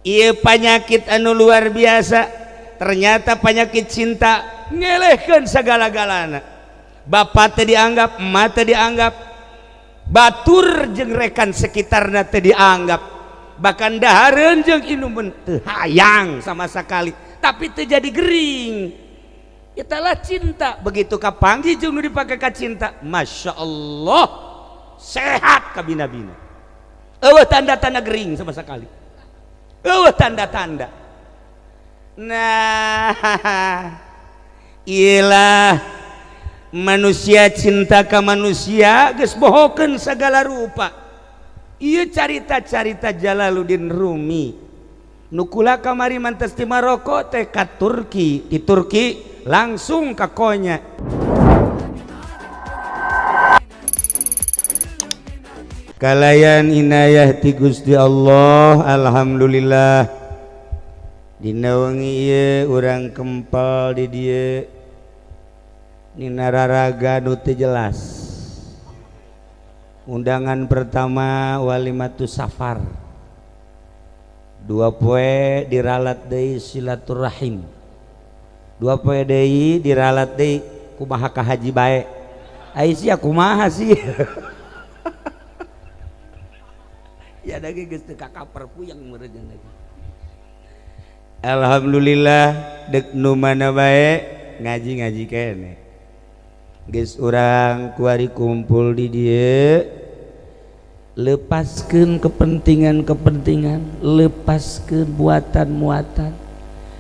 Ieu panyakit anu luar biasa. Ternyata penyakit cinta ngelehkeun sagala-galana. Bapa teu dianggap, emak teu dianggap, batur jeung rekan sekitarna teu dianggap, bahkan dahareun jeung inumun teu hayang sama sekali, tapi teu jadi gering. Itulah cinta. Begitu kapanggih jeung nu dipake ka cinta, masya Allah sehat kabina-bina. Eueuh tanda-tanda gering sama sekali, eueuh tanda-tanda. Nah, iyalah manusia cinta ka manusia geus bohokeun sagala rupa. Ieu carita-carita Jalaluddin Rumi nu kula kamari mantes ti Maroko teh ka Turki, di Turki langsung ka Konya. Kalayan inayah ti Gusti Allah, alhamdulillah. Dina wengi ieu urang kempal di dieu nina raraga nu teu jelas. Undangan pertama walimatus safar, 2 poe diralat deui silaturahim, 2 poe deui diralat deui kumaha ka haji bae. Ai sia kumaha sih? Ya da ge geus teu kakaper puyeng meureun lagi. Alhamdulillah dek nu mana bae ngaji-ngaji kene. Geus urang kuari kumpul di dieu, lepaskeun kepentingan-kepentingan, lepaskeun muatan-muatan,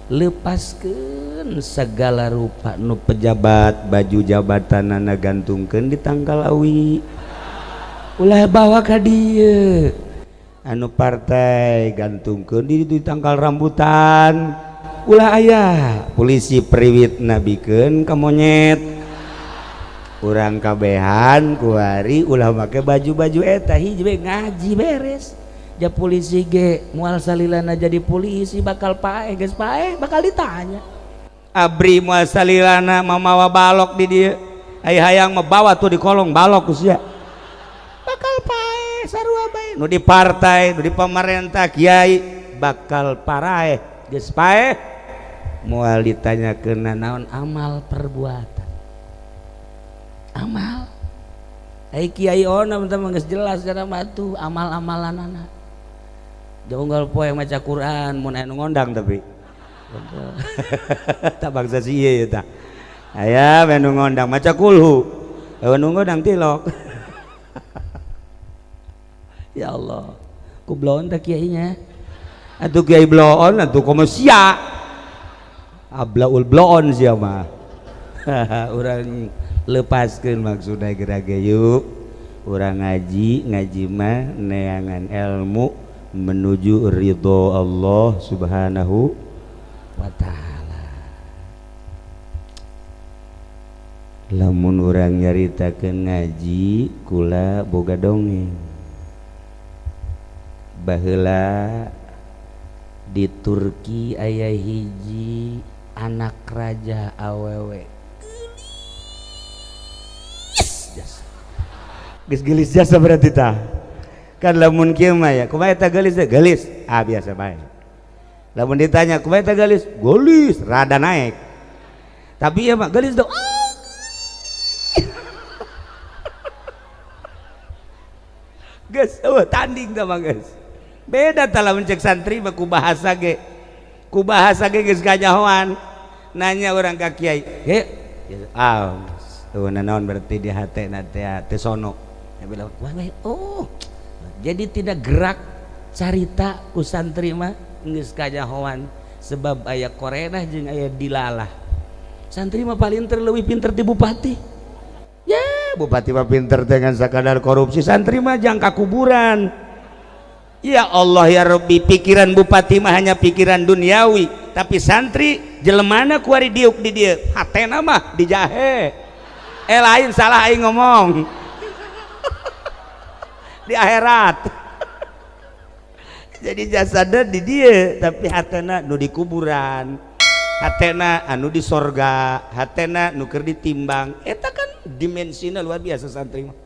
lepaskeun segala rupa nu pejabat baju jabatanana gantungkeun di tangkal awi. Ulah bawa ka dieu. Anu partai gantungkeun di tangkal rambutan. Ulah aya polisi periwit nabikeun ka monyet. Urang kabehan kuari ulah make baju-baju eta hiji we ngaji beres. Ja polisi ge moal salilana jadi polisi bakal paeh, geus paeh bakal ditanya. Abri moal salilana mamawa balok di dieu. Ai hayang membawa tuh di kolong balok sia. Bakal paeh sarua bae. Nu di partai, nu di pamarentah kiai bakal paraeh, geus paeh moal ditanyakeun naon amal perbuatan. Amal ai kiai ona mah geus jelas cara matu amal-amalanana. Jonggal poe maca Quran mun anu ngondang tapi tak bangsa si ieu tah aya anu ngondang maca kulhu anu ngondang tilok. Ya Allah ku bloon teh kiainya atuh kiai bloon atuh komo sia ablaul bloon sia mah. Urang lepaskeun maksudna gerage yuk urang ngaji mah neangan ilmu menuju ridho Allah subhanahu wa ta'ala. Lamun urang nyaritakeun ngaji kula boga dongeng. Baheula di Turki aya hiji anak raja awewe geus gelis jasa berarti tah. Kan lamun kieu mah ya kumaha eta gelis? Gelis biasa bae. Lamun ditanya kumaha eta gelis? Gelis rada naik. Tapi ya mah gelis dong. Geus tanding tah mah geus. Beda tah lamun cek santri mah ku bahasa ge. Ku bahasa ge geus ganyahoan. Nanya orang ka kiai, "Ge, naon berarti di hatena teh sono." Ya bilang, "Oh, jadi tidak gerak carita ku santri mah geus kanyahoan sebab aya korenah jeung aya dilalah." Santri mah paling leuwih pinter ti bupati. Ya, bupati mah pinter dengan sakadar korupsi, santri mah jangka kuburan. Ya Allah ya Rabbi, pikiran bupati mah hanya pikiran duniawi, tapi santri jelemana kuari diuk di dieu, hatena mah dijahe. Lain salah aing ngomong. Di akhirat. Jadi jasadna di dieu, tapi hatena nu di kuburan. Hatena anu di sorga, hatena nu keur ditimbang. Eta kan dimensina luar biasa santri mah.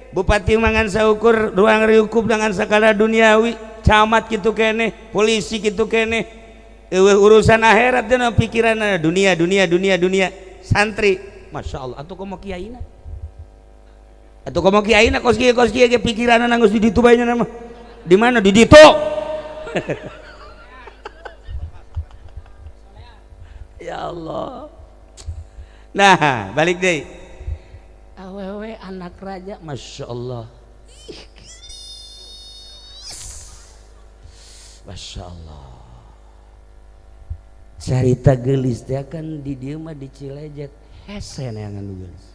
Bupati mangan saukur ruang riukup dengan segala duniawi camat gitu kene, polisi gitu kene, urusan akhirat dan pikiran dunia, santri, masya Allah, atau komo kiaina, kos kiai pikiran nanggus di ditu bayanya nama, di mana di ditu, ya Allah. Nah balik deh, awewe anak raja, masya Allah. Masya Allah, cerita gelis dia kan di dia mah di Cilejet hese neangan gelis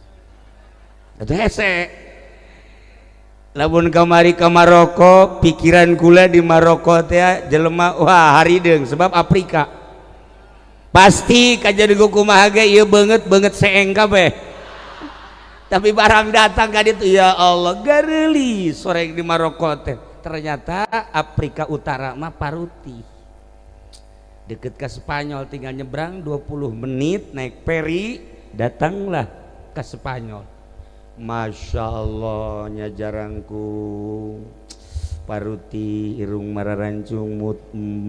itu hese lamun kamari ke Maroko pikiran kula di Maroko teh jelema wah harideng sebab Afrika pasti kajadiku kumaha ge ieu beungeut seeng kabeh tapi barang datang ka ditu ya Allah garelis sore di Maroko teh ternyata Afrika Utara mah paruti deket ke Spanyol tinggal nyebrang 20 menit naik feri datanglah ke Spanyol. Masya Allah nya jarangku paruti irung mararancung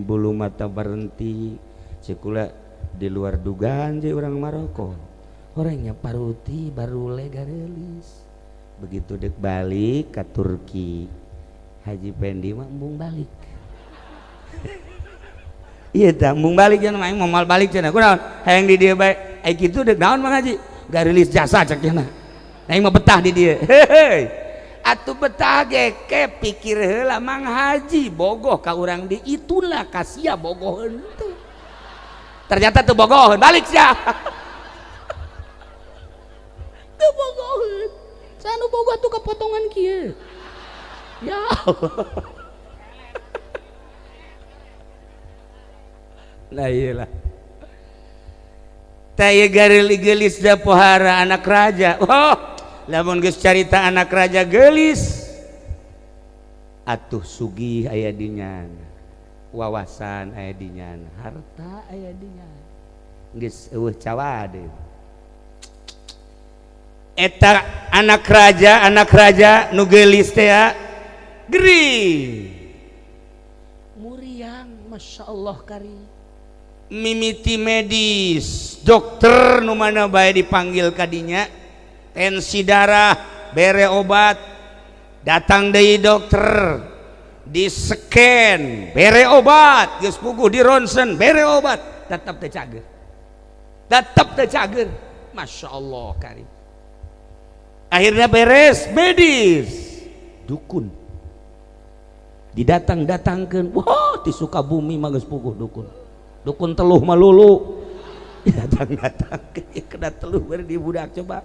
bulu mata berhenti cikula di luar dugaan je orang Maroko orangnya paruti baru legarelis begitu dek balik ke Turki Haji Pendi mah embung balik iya tak embung balik jangan main mau mal balik cenah kunaon hayang di dieu bae ai kitu deuk naon Mang Haji garilis jasa cek cenah aing mah betah di dieu heuh atuh betah ge ke pikir heula Mang Haji bogoh ka urang di itulah kasia bogoheun teh ternyata teu bogoheun balik sia teu bogoheun sanu bogoh tuh kepotongan kieu ya Allah. Nah iyalah taya gelis da pohara anak raja oh lamun geus carita anak raja gelis atuh sugih aya dinyan wawasan aya dinyan harta aya dinyan geus eueuh cawade eta anak raja nu gelis teh geri muriang masya Allah kari mimiti medis dokter nu mana bae dipanggil kadinya tensi darah bere obat datang deui dokter di scan bere obat geus puguh di ronsen bere obat tetep teu cager masya Allah kari akhirnya beres medis dukun didatang-datangkeun wah di Sukabumi mah geus puguh dukun teluh malulu datang-datangkeun kena teluh bari di budak coba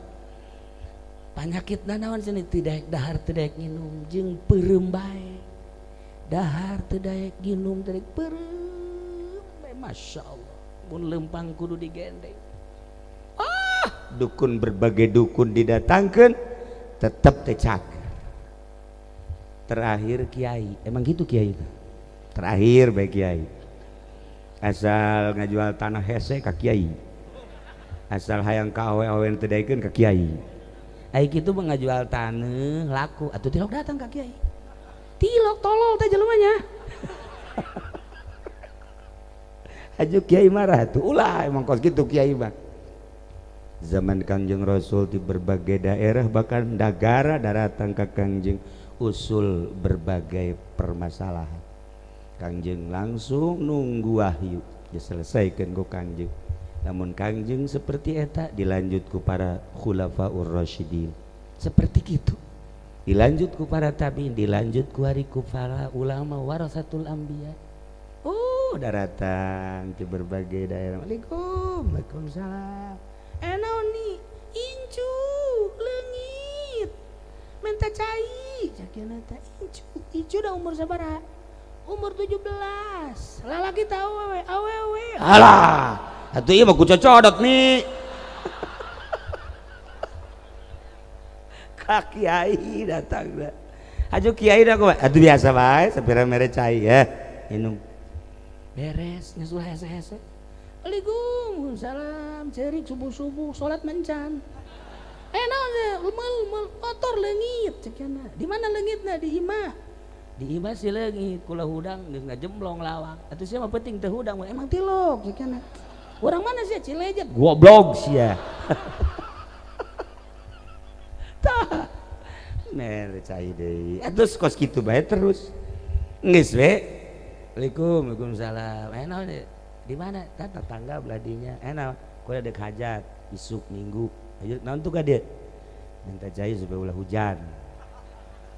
panyakitna naon cenah teu daek dahar teu daek nginum jeung peureum bae dahar teu daek nginum teu daek peureum bae masyaallah mun leumpang kudu digendeng dukun berbagai dukun didatangkeun tetep teu cager terakhir kiai emang gitu kiai terakhir baik kiai asal ngajual tanah hese ka kiai asal hayang ka awe-awe teu daekeun ka kiai ai kitu mah ngajual tanah laku atuh tilok datang ka kiai tilok tolol teh jelema nya ajuk kiai marah tuh ulah emang kos gitu kiai mah zaman Kangjeng Rasul di berbagai daerah bahkan negara daratan ka Kangjeng usul berbagai permasalahan Kangjeng langsung nunggu wahyu diselesaikan ku Kangjeng namun Kangjeng seperti eta dilanjut ku para khulafaur rasyidin seperti itu dilanjut ku para tabiin dilanjut ku hari ku para ulama warasatul anbiya oh daratan di berbagai daerah Waalaikumsalam naon nih incu leungit minta cai jakina teh incu dah umur sabaraha umur 17 lalaki teh awewe alah atuh ieu mah ku cocodot nih ka kiai datang da aju kiai da kumaha atuh biasa bae sapira mere cai ya minum beres nyusul hese-hese Waalaikumsalam cerik subuh-subuh salat mencan naon lemel motor leungit cenah di mana leungitna di imah diibas leungit kula hudang geus ngajemblong lawang atuh sia mah penting teu hudang emang tilok cenah urang mana sia Cilejet goblok sia tah mere cai deui atuh kos kitu bae terus geus we Waalaikumsalam naon di mana tetangga beladinya naon kuliah dek hajat isuk minggu ayo naon tuh ka dieu minta cai supaya ulah hujan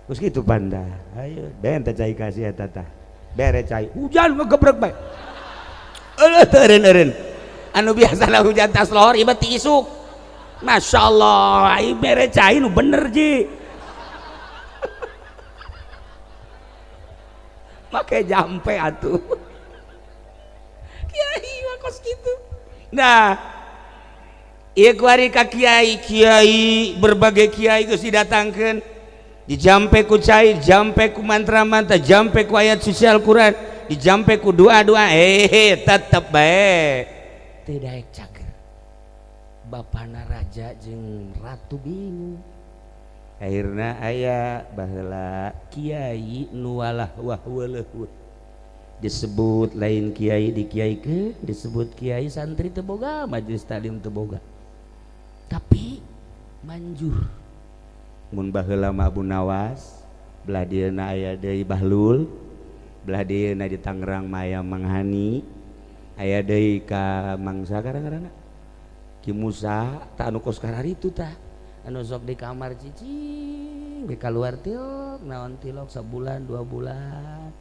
terus gitu panda ayo benta cai kasih eta tah bere cai hujan ngegebrek bae eureun anu biasana hujan tas lohor ieu ti isuk masyaallah ai bere cai nu bener ji make jampe atuh kiai mah kos kitu nah ieu kuari ka kiai berbagai kiai geus didatangkeun dijampe ku cai jampe ku mantra-mantra jampe ku ayat suci Al-Quran dijampe ku doa-doa tetep bae teu daek cager bapana raja jeung ratu bingung akhirna aya baheula kiai nu walah wahweleuh disebut lain kiai dikiaikeun disebut kiai santri teu boga majelis taklim teu boga tapi manjur mun baheula mah Abu Nawas belah dieuna aya deui Bahlul belah dieuna di Tangerang mah aya Mang Hani aya deui ka Mang sagarana Ki Musa tah anu kos kararitu tah anu sok di kamar cicing di kaluar tilok naon tilok sabulan 2 bulan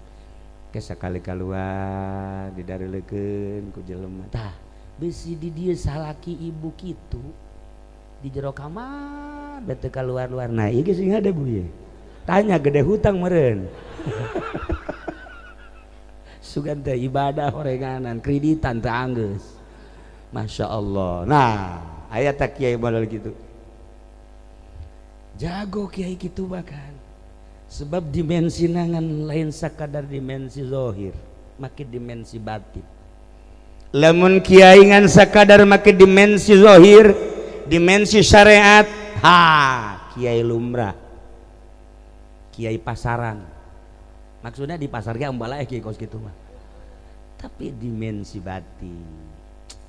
ke sakali kaluar didareulekeun ku jelema tah bisi di dieu salaki ibu kitu di jero kamar bete keluar-luar nah ieu geus ada bu ye tanya gede hutang meureun sugan teh ibadah horenganan kreditan teh anggeus Masya Allah nah aya tak kiai model gitu jago kiai kitu bahkan sebab dimensi nangan lain sakadar dimensi zahir make dimensi batin lamun kiai ngan sakadar make dimensi zahir dimensi syariat kiai lumrah kiai pasaran maksudnya di pasar ge umbala kiai kos kitu mah tapi dimensi batin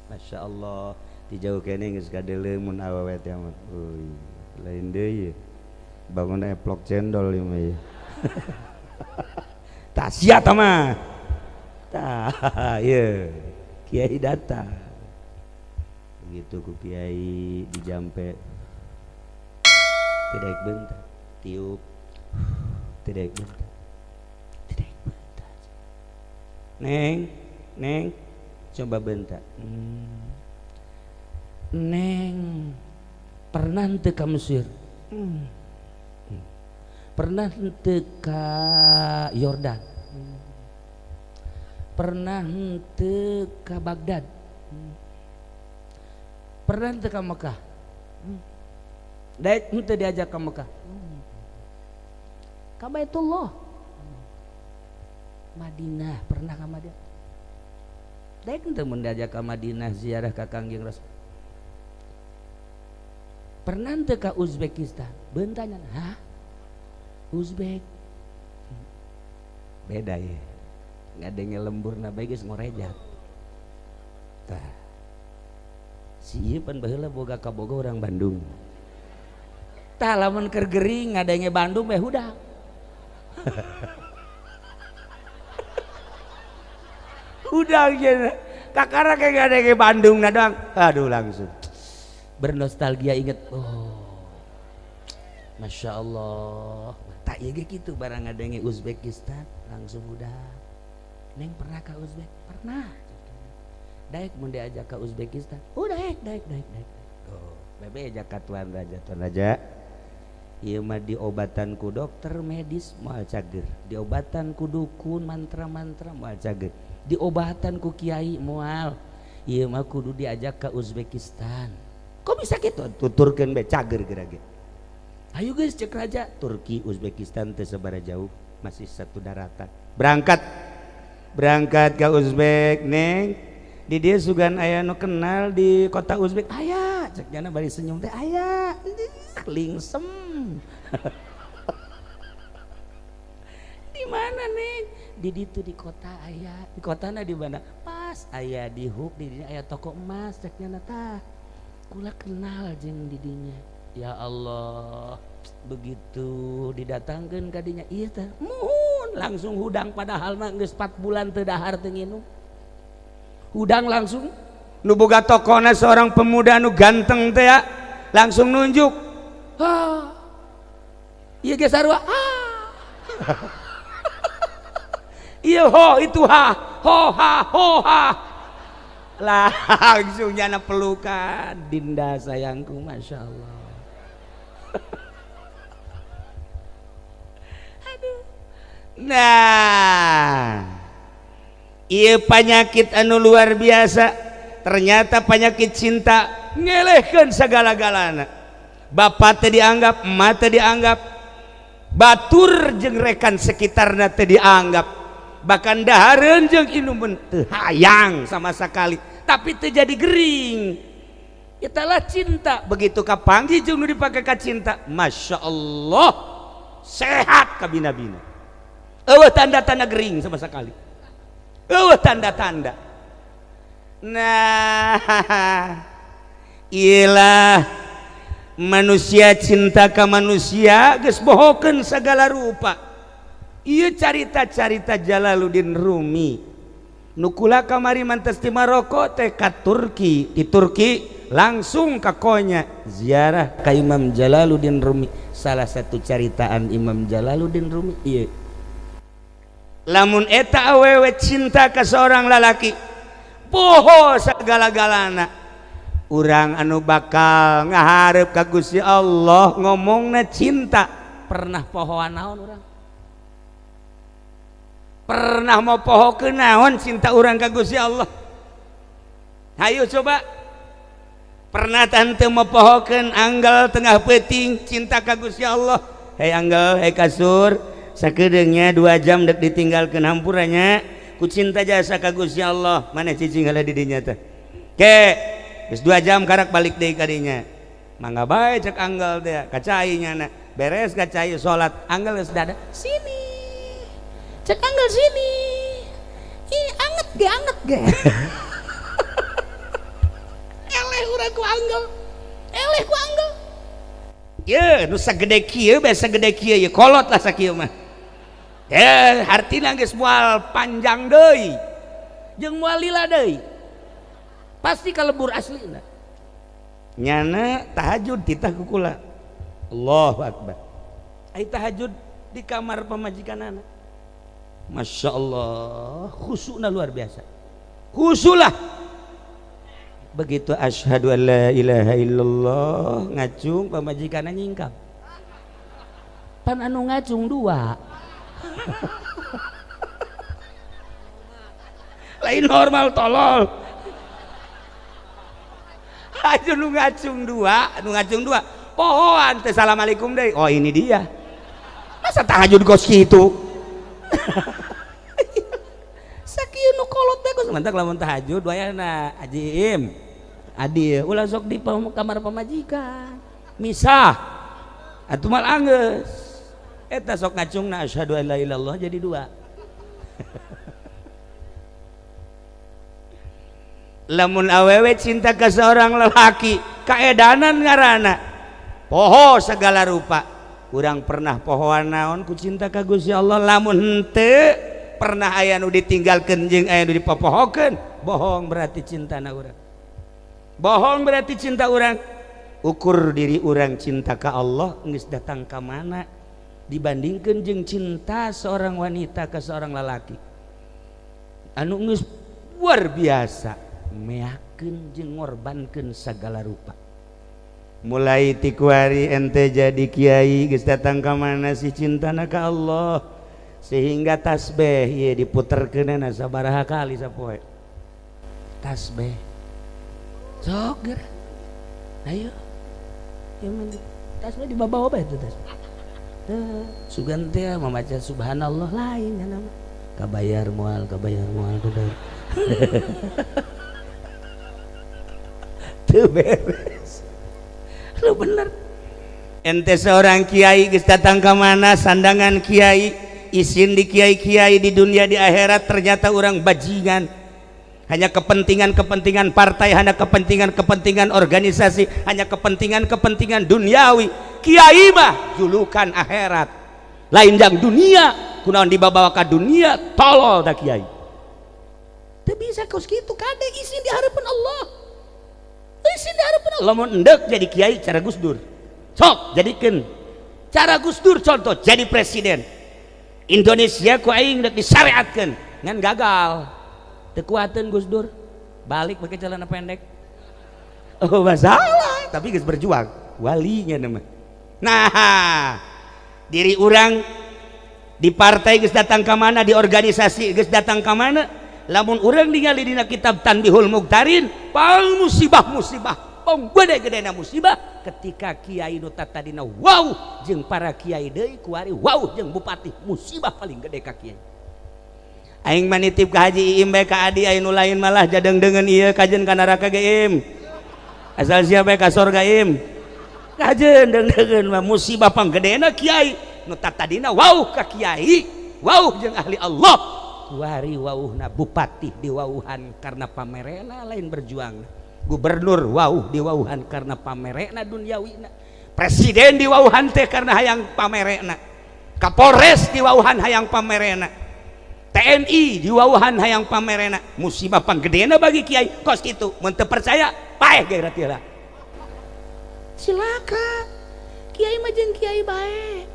Masya Allah dijauh kene geus kadeuleuh mun awewe teh mah lain deui bangun eplok cendol ieu mah ye tah sia tah mah tah ieu kiai datang begitu ku kiai dijampe tidak bentar tiup tidak bentar neng coba bentar neng pernah teu ka Mesir pernah teu ka Yordan pernah teu ka Baghdad pernah teu ka Mekah daek teu diajak ka Mekah ka Baitullah Madinah pernah ka Madinah daek teu mun diajak ka Madinah ziarah ka Kangjeng Rasul pernah teu ka Uzbekistan beuntanyan hah Uzbek beda ya ngadenge lemburna bae geus ngorejat tah si ieu pan baheula boga ka boga urang Bandung tah lamun keur gering ngadenge Bandung bae hudak hudak ye kakara kayak ngadenge Bandung na doang aduh langsung bernostalgia inget Masya Allah tak iya gitu barang ngadenge Uzbekistan langsung udah neng pernah ke Uzbek pernah daek mun diajak ke Uzbekistan daek bebe ajak ka tuan raja ieu mah diobatan ku dokter medis moal cager diobatan ku dukun mantra-mantra moal cager diobatan ku kiai moal ieu mah kudu diajak ke Uzbekistan kok bisa gitu tuturkeun be cager gerage ayo guys cek raja Turki Uzbekistan teu sabaraha jauh masih satu daratan berangkat ke Uzbek neng di dia sugan aya nu kenal di kota Uzbek aya cek jana bari senyum teh aya lingsem di mana Neng? Di ditu di kota aya. Di kotana di mana? Pas aya di Huk di dinya aya toko emas cek nya tah. Kula kenal jeung di dinya. Ya Allah, begitu didatangkeun ka dinya ieu teh muhun langsung hudang padahal mah geus 4 bulan teu dahar teu nginum. Hudang langsung nu boga tokona seorang pemuda nu ganteng teh ya langsung nunjuk. Ieu ge sarua. Iya ho itu ha langsung nyana pelukan Dinda sayangku Masya Allah. Aduh. Nah iya penyakit anu luar biasa ternyata penyakit cinta ngelehkeun segala-galana. Bapak teh dianggap, emak teh dianggap, batur jeung rekan sekitarna teh dianggap, bahkan dahareun jeung inumun teu hayang sama sekali, tapi teu jadi gering. Itulah cinta. Begitu kapanggih jeung nu dipake ka cinta, Masya Allah sehat kabina-bina. Eueuh tanda-tanda gering sama sekali. Eueuh tanda-tanda. Nah, iyalah manusia cinta ka manusia geus bohokeun segala rupa. Ieu carita-carita Jalaluddin Rumi nu kula kamari mantes ti Maroko teh ka Turki. Di Turki langsung ka Konya ziarah ka Imam Jalaluddin Rumi. Salah satu caritaan Imam Jalaluddin Rumi ieu. Lamun eta awewe cinta ka seorang lalaki poho sagala-galana, urang anu bakal ngaharep ka Gusti Allah ngomongna cinta pernah pohoan naon urang? Pernah mau poho ke naon cinta orang ka Gusti Allah? Hayu coba. Pernah tante mau pohokeun anggal tengah peuting cinta ka Gusti Allah? Hei anggal, hei kasur, sakedeungnya 2 jam dek ditinggalkeun hampurannya ku cinta jasa ka Gusti Allah. Maneh cicing heula di dinya teh. Ke, geus 2 jam karak balik deui ka dinya. Mangga bae cek anggal teh, kacai nyana. Beres kacai salat, anggal geus dada. Sini. Cek anggal sini. Ih, anget ge. Eleh urang ku anggal. Ye, nu sagede kieu basa gede kieu ye kolot lah sakieu mah. Hartina geus moal panjang deui. Jeung moal lila deui. Pasti kalebur aslina. Nyana tahajud titah ku kula. Allahu Akbar. Ai tahajud di kamar pamajikanana. Masya Allah, khusyukna luar biasa. Khusyuklah. Begitu asyhadu an la ilaha illallah ngacung pamajikanna nyingkap. Pan anu ngacung 2. Lain normal tolol. Aja nu ngacung 2, pohoan teh assalamualaikum deui. Oh ini dia. Masa tahajud kos kitu? Sakieu nu kolot teh geus mantak lamun tahajud wayahna Ajim Adi ulah sok di kamar pamajikan misah atuh mal anggeus eta sok ngacungna asyhadu an la ilallah jadi 2. Lamun awewe cinta ke seorang lelaki kaedanan ngaranna poho segala rupa. Urang pernah pohoan naon ku cinta ka Gusti Allah, lamun henteu pernah aya nu ditinggalkeun jeung aya nu dipopohokeun, bohong berarti cintana urang. Bohong berarti cinta urang. Ukur diri urang cinta ka Allah geus datang ka mana dibandingkeun jeung cinta seorang wanita ke seorang lalaki. Anu geus luar biasa, meakeun jeung ngorbankeun sagala rupa. Mulai tikuari ente jadi kiai geus datang ka mana si cintana ka Allah sehingga tasbih ieu diputerkeunana sabaraha kali sapoe. Tasbih. Sok geura. Ayo. Ieu mah tasbih di babawa bae itu tasbih. Sugan teh mamaca subhanallah lain kana mah. Kabayar moal kudu. Teu beres. Lu bener ente seorang kiai geus datang ka mana sandangan kiai Isin di kiai-kiai di dunia di akhirat ternyata orang bajingan, hanya kepentingan-kepentingan partai, hanya kepentingan-kepentingan organisasi, hanya kepentingan-kepentingan duniawi. Kiai mah julukan akhirat, lain yang dunia, kunaon dibawa ke dunia, tolol dah kiai. Teu bisa kos kitu kade isin di harapan Allah. Isin di harapan Allah mun endek jadi kiai cara Gus Dur. Sok jadikeun cara Gus Dur contoh jadi presiden. Indonesia ku aing dek disyariatkeun ngan gagal. Teu kuateun Gus Dur. Balik pakai celana pendek. Oh masalah, tapi geus berjuang. Walinya nama. Nah, diri orang di partai geus datang ka mana, di organisasi geus datang ka mana, lamun urang ningali dina kitab Tanbihul Muqtarin, pang musibah pong gede-gedena musibah ketika kiai nu tadina wow jeung para kiai deui kuari wow jeung bupati musibah paling gede ka kiai. Aing manitip ka Haji Iim bae ka adi aya nu lain malah jadeng-dengen ieu kajen ka neraka ge Im. Asal sia bae ka surga Im. Kajen deng-dengen mah musibah panggedena kiai nu tadina wow ka kiai, wow jeung ahli Allah. Kuari wauhna bupati diwauhan karena pamerena lain berjuang. Gubernur wauh diwauhan karena pamerena duniawina. Presiden diwauhan teh karena hayang pamerena. Kapolres diwauhan hayang pamerena. TNI diwauhan hayang pamerena. Musibah panggedena bagi kiai kos kitu mun teu percaya paeh ge rati lah. Silakan kiai mah jeung kiai bae.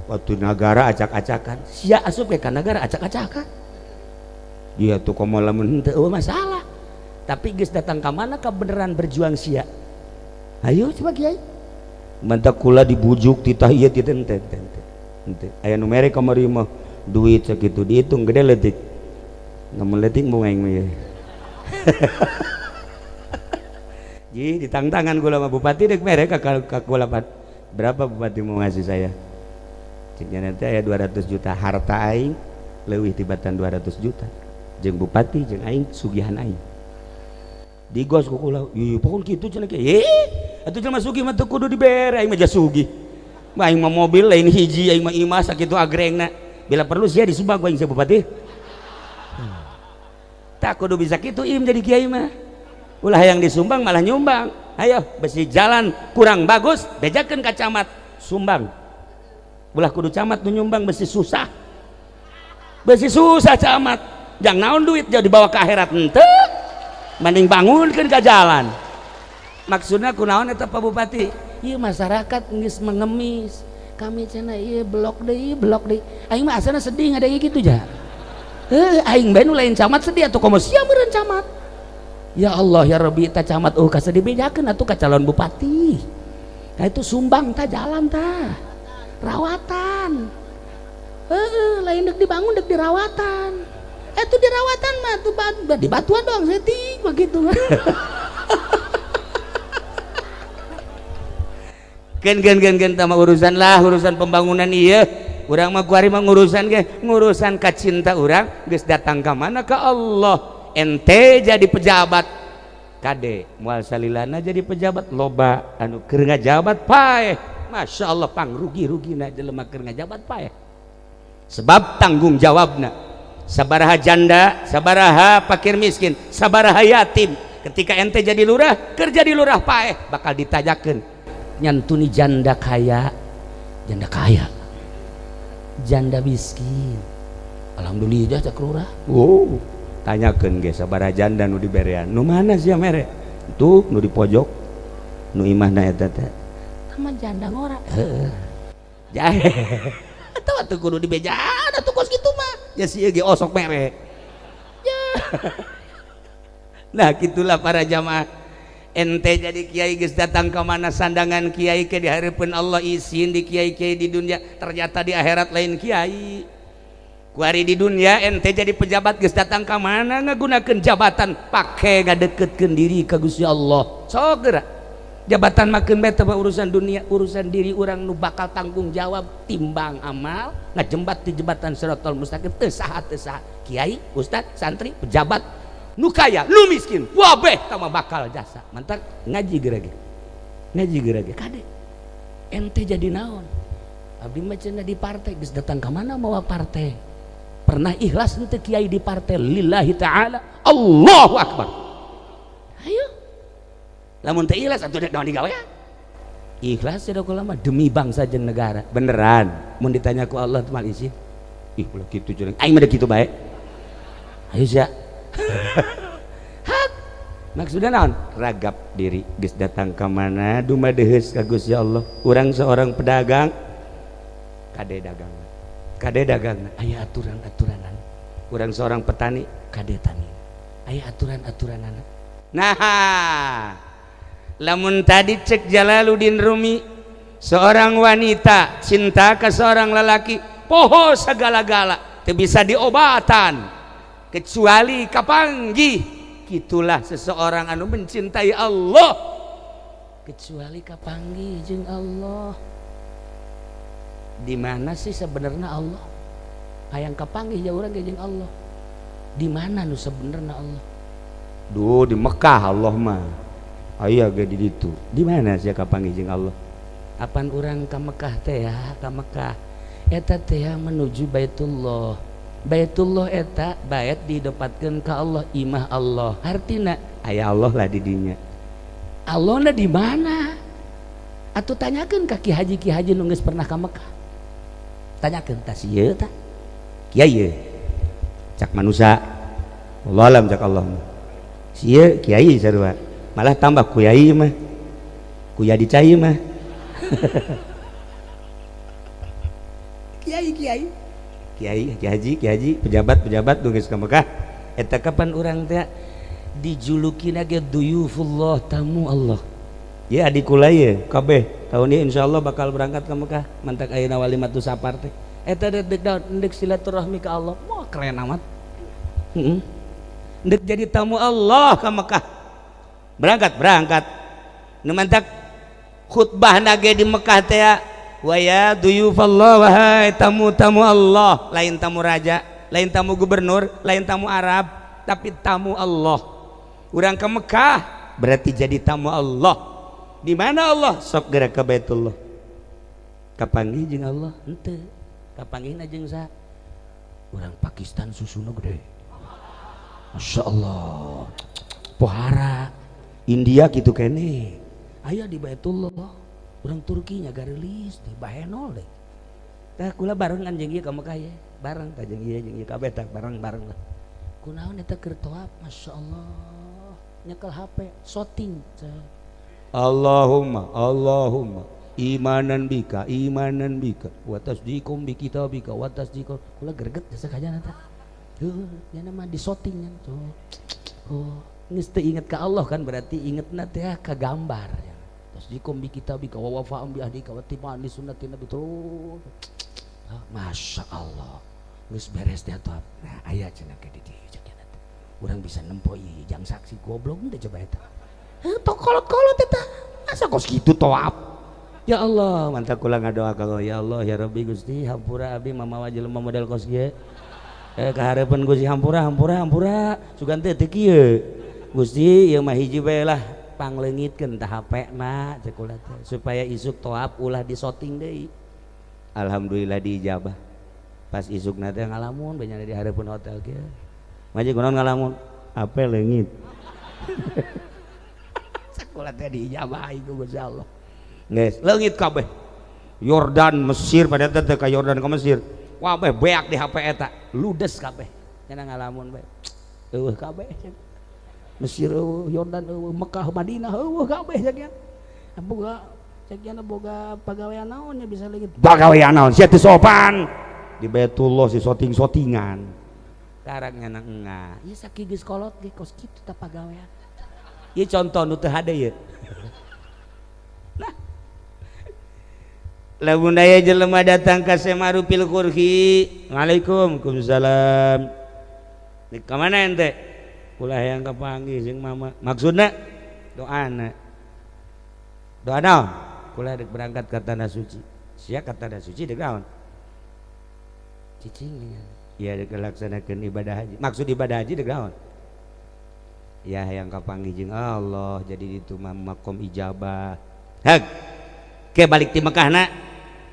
Waktu negara acak-acakan sia asup ke negara acak-acakan dia tuh komo lamun henteu masalah, tapi geus datang ka mana ka beneran berjuang sia. Ayo coba kiai mantap kula dibujuk titah ieu titah ente aya nu mere kamari mah duit sakitu dihitung gede leutik namun leutik mau aing mah. Ji ditang-tangan kula mah bupati dek mere ka kula berapa bupati mau ngasih saya? Nanti aya 200 juta harta aing leuwih tibatan 200 juta jeung bupati jeung aing sugihan aing digos ku kula ieu pokon kitu cenah kieu atuh jelema sugih mah teu kudu dibere aing mah jah sugih mah aing mah mobil lain hiji aing mah imah sakitu agrengna bila perlu sia disumbang ku aing sia bupati tak kudu bisa kitu im jadi kiai mah ulah hayang disumbang malah nyumbang. Ayo besi jalan kurang bagus bejakeun ka camat sumbang. Belah kudu camat nu nyumbang besi susah camat jang naon duit jadi dibawa ke akhirat henteu mending bangunkeun ka jalan. Maksudna kunaon eta Pak Bupati ieu masyarakat geus mengemis kami cenah ieu blok deui aing mah asana sedih ngadenge kitu ja aing bae nu lain camat sedih atuh komo sia meureun camat ya Allah ya Rabbi ta camat kasedih bejakeun atuh ka calon bupati ka itu sumbang ta jalan ta rawatan lain dek dibangun dek dirawatan itu dirawatan mah tuh di batuan doang setting begitu. Gen sama urusan lah urusan pembangunan iya urang mah kuari mah ngurusan ka cinta urang geus datang ka mana ka Allah. Ente jadi pejabat kade moal salilana jadi pejabat loba anu keur ngajabat paeh. Masya Allah pang rugi-rugina jelema keur ngajabat paeh sebab tanggung jawabna sabaraha janda sabaraha fakir miskin sabaraha yatim ketika ente jadi lurah kerja di lurah paeh bakal ditajakeun nyantuni janda kaya janda miskin alhamdulillah cak lurah tanyakeun ge sabaraha janda nu diberean nu mana sia mere tuh nu di pojok nu imahna eta teh sama janda ngora jahe atau atuh kudu dibejaan atuh kos kitu mah ya si ge osok mere ya. Nah gitulah para jamaah ente jadi kiai geus datang ke mana sandangan kiai ke di hareupeun Allah isin di kiai-kiai di dunia ternyata di akhirat lain kiai kuari di dunia ente jadi pejabat geus datang ke mana ngagunakeun jabatan pake ngadeketkeun diri ka Gusti Allah sok geura jabatan makin bete urusan dunia urusan diri orang nu bakal tanggung jawab timbang amal ngajembat di jembatan Shiratal Mustaqim teu saha kiai ustad santri pejabat nu kaya nu miskin wabeh tama bakal jasa mantap ngaji gerage kade ente jadi naon abdi mah cenah di partai geus datang ka mana mawa partai. Pernah ikhlas henteu kiai di partai lillahi taala. Allahu akbar. Ayo. Lamun teu ikhlas atuh naon digawean? Ikhlas tidak lama demi bangsa jeung negara. Beneran. Mun ditanya ku Allah teu mal izin. Ih ulah kitu jeung aing mah da kitu bae. Ayo sia. Hak. Maksudna naon? Ragap diri geus datang ka mana dumadeheus ka Gusti Allah. Urang seorang pedagang kade dagang. Kade dagang aya aturan-aturanan. Urang seorang petani kade tani. Aya aturan-aturanan. Nah, lamun tadi cek Jalaluddin Rumi seorang wanita cinta ke seorang lelaki poho segala-gala teu bisa diobatan kecuali kapanggih gitulah seseorang anu mencintai Allah kecuali kapanggih jeung Allah. Di mana sih sebenarnya Allah? Hayang kapanggih ya urang jeung Allah. Di mana nu sebenarnya Allah? Duh di Mekah Allah mah. Aya ge di ditu. Di mana sia kapanggih jeung Allah? Apan urang ka Mekah teh ya, ka Mekah. Eta teh menuju Baitullah. Baitullah eta bait didepatkeun ka Allah, imah Allah. Artina aya Allah lah di dinya. Allah na di mana? Atuh tanyakeun ka Ki Haji nu geus pernah ka Mekah. Tanyakeun tah sieu tah. Kiai ye. Cak manusia. Wallahu alam cak Allah. Sieu kiai sarua. Malah tambah kuyai mah kuya dicai mah kiai haji pejabat geus ka Mekah eta kapan urang teh dijulukin ge duyufullah tamu Allah ya adikula ye kabeh tahun ieu insyaallah bakal berangkat ka Mekah mantak ayeuna walimatu safar teh eta deuk silaturahmi ka Allah wah keren amat deuk jadi tamu Allah ka Mekah berangkat nu mantak khutbah nage di Mekah teh wa ya duyufallah wahai tamu-tamu Allah lain tamu raja lain tamu gubernur lain tamu Arab tapi tamu Allah urang ke Mekah berarti jadi tamu Allah di mana Allah sok gerak ke Baitullah kapanggih jeung Allah henteu kapanggihna jeung sa urang Pakistan susuna gede Masya Allah pohara India gitu kene aya di Baitullah urang Turki nya garelis di bahenol deh tah kula barengan jeung ieu ka Mekah ye bareng ka jeung ieu kabeh tah bareng-bareng lah kunaon eta keur tawaf Masya Allah nyekel HP shooting Allahumma imanan bika wa tasdiqum bi kitabika wa tasdiqum kula greget sakajana tah heuh nya mah di shooting nya tuh oh geus teu inget ka Allah kan berarti ingetna teh ka gambar ya. Tasdiqum bi kitabika wa wafa'um bi ahdika wa tiba'an li sunnati nabi terus. Masya Allah geus beres teh atuh. Nah aya cenah ke di dieu cenah teh. Urang bisa nempo ieu jang saksi goblok teh coba eta. Tok kolot-kolot eta. Asa kos kitu tawaf. Ya Allah mantap kula ngadoa ka Allah ya Allah ya Rabbi Gusti hampura abi mamawa jelema model kos kieu. Kahareupeun Gusti hampura sugan teh teu kieu. Gusti ieu mah hiji bae lah pangleungitkeun tah HP na cek ulah teh supaya isuk tawaf ulah di shooting deui. Alhamdulillah diijabah. Pas isukna teh ngalamun banyak di hareupeun hotel kieu. Maji kunaon ngalamun? HP leungit. Cek ulah teh diijabah ku Gusti Allah. Geus leungit kabeh. Yordan Mesir pada teh ka Yordan ka Mesir. Wah bae beak di HP eta ludes kabeh. Cenah ngalamun bae. Eueuh kabeh cenah. Mesir Yordan Mekah Madinah kabeh sakian boga pagawean naon nya bisa leungit pagawean naon sia teu sopan di Baitullah si shooting-shootingan karang nya engah ieu sakieu geus kolot ge kos kitu tah pagawean ieu contoh nu teu hade ieu nah lamun aya jelema datang ka Semarupil Qurhi Waalaikumsalam di ka mana ente ulah yang kapanggih jeung mama maksudna doana naon kula dek berangkat ka tanah suci sia ka tanah suci dek naon cicing ya dek laksanakeun ibadah haji maksud ibadah haji dek naon ya hayang kapanggih jeung Allah jadi itu mah makom ijabah hak ke balik ti Mekahna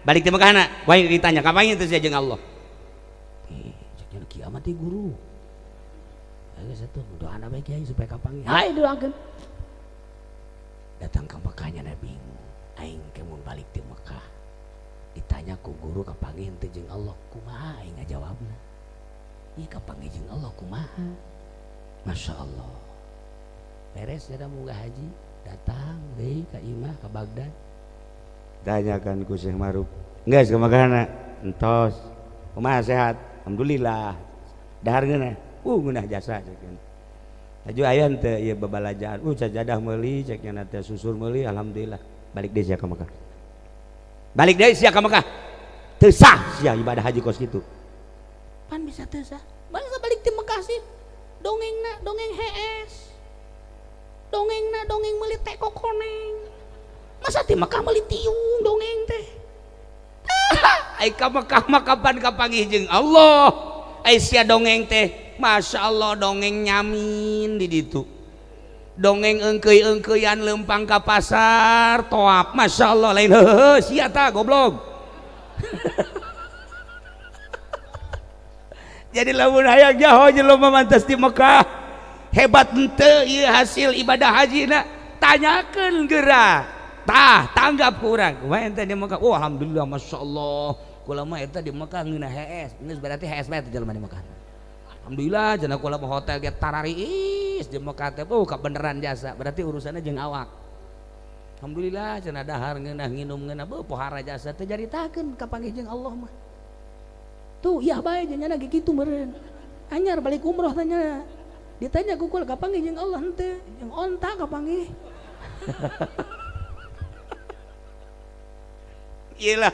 balik di Mekah na wae ditanya kapan itu sia jeung Allah ceknya kiamat ti guru aya satu doana bae kiai supaya kapangi hae doakeun datang ke Mekahnya na bingung aing ke mun balik di Mekah ditanya ku guru kapangi henteu jeung Allah kumaha aing ngajawabna ieu kapangi jeung Allah kumaha Masya Allah beres ada munggah haji datang deui ka imah ka Baghdad tanyakan ku Syekh Maruf geus ka Mekahna entos kumaha sehat alhamdulillah dahar geuna ngeunah jasa cekeun aju aya teu ieu babalajaan sajadah meuli ceknya teh susur meuli alhamdulillah balik deui sia ka Mekah balik deui sia ka Mekah teu sah sia ibadah haji kos kitu pan bisa teu sah balik di Mekah sih dongengna dongeng HS dongengna dongeng meuli teh kokoneng masa di Mekah meuli tiung dongeng teh ai ka Mekah mah kapan kapanggih jeung Allah ai sia dongeng teh Masya Allah dongeng nyamin di ditu dongeng engkeuy-engkeuyan lempang ka pasar toap Masya Allah lain heuheuh sia tah goblok jadi lamun hayang jaho jelema mantas di Mekah hebat henteu ieu hasil ibadah hajina tanyakeun geura tah tanggap kurang kumaha ente di Mekah alhamdulillah Masya Allah kula mah eta di Mekah ngeunah HS geus berarti HS bae teh jelema di Mekah alhamdulillah cenah kula mah hotel ge tarariis di Mekah teh kabeneran jasa berarti urusanna jeung awak alhamdulillah cenah dahar ngeunah nginum ngeunah pohara jasa teh jaritakeun kapanggih jeung Allah mah tuh iya bae jeung nya ge kitu meureun anyar balik umroh tanya ditanya ku kula kapanggih jeung Allah henteu jeung onta kapanggih iyalah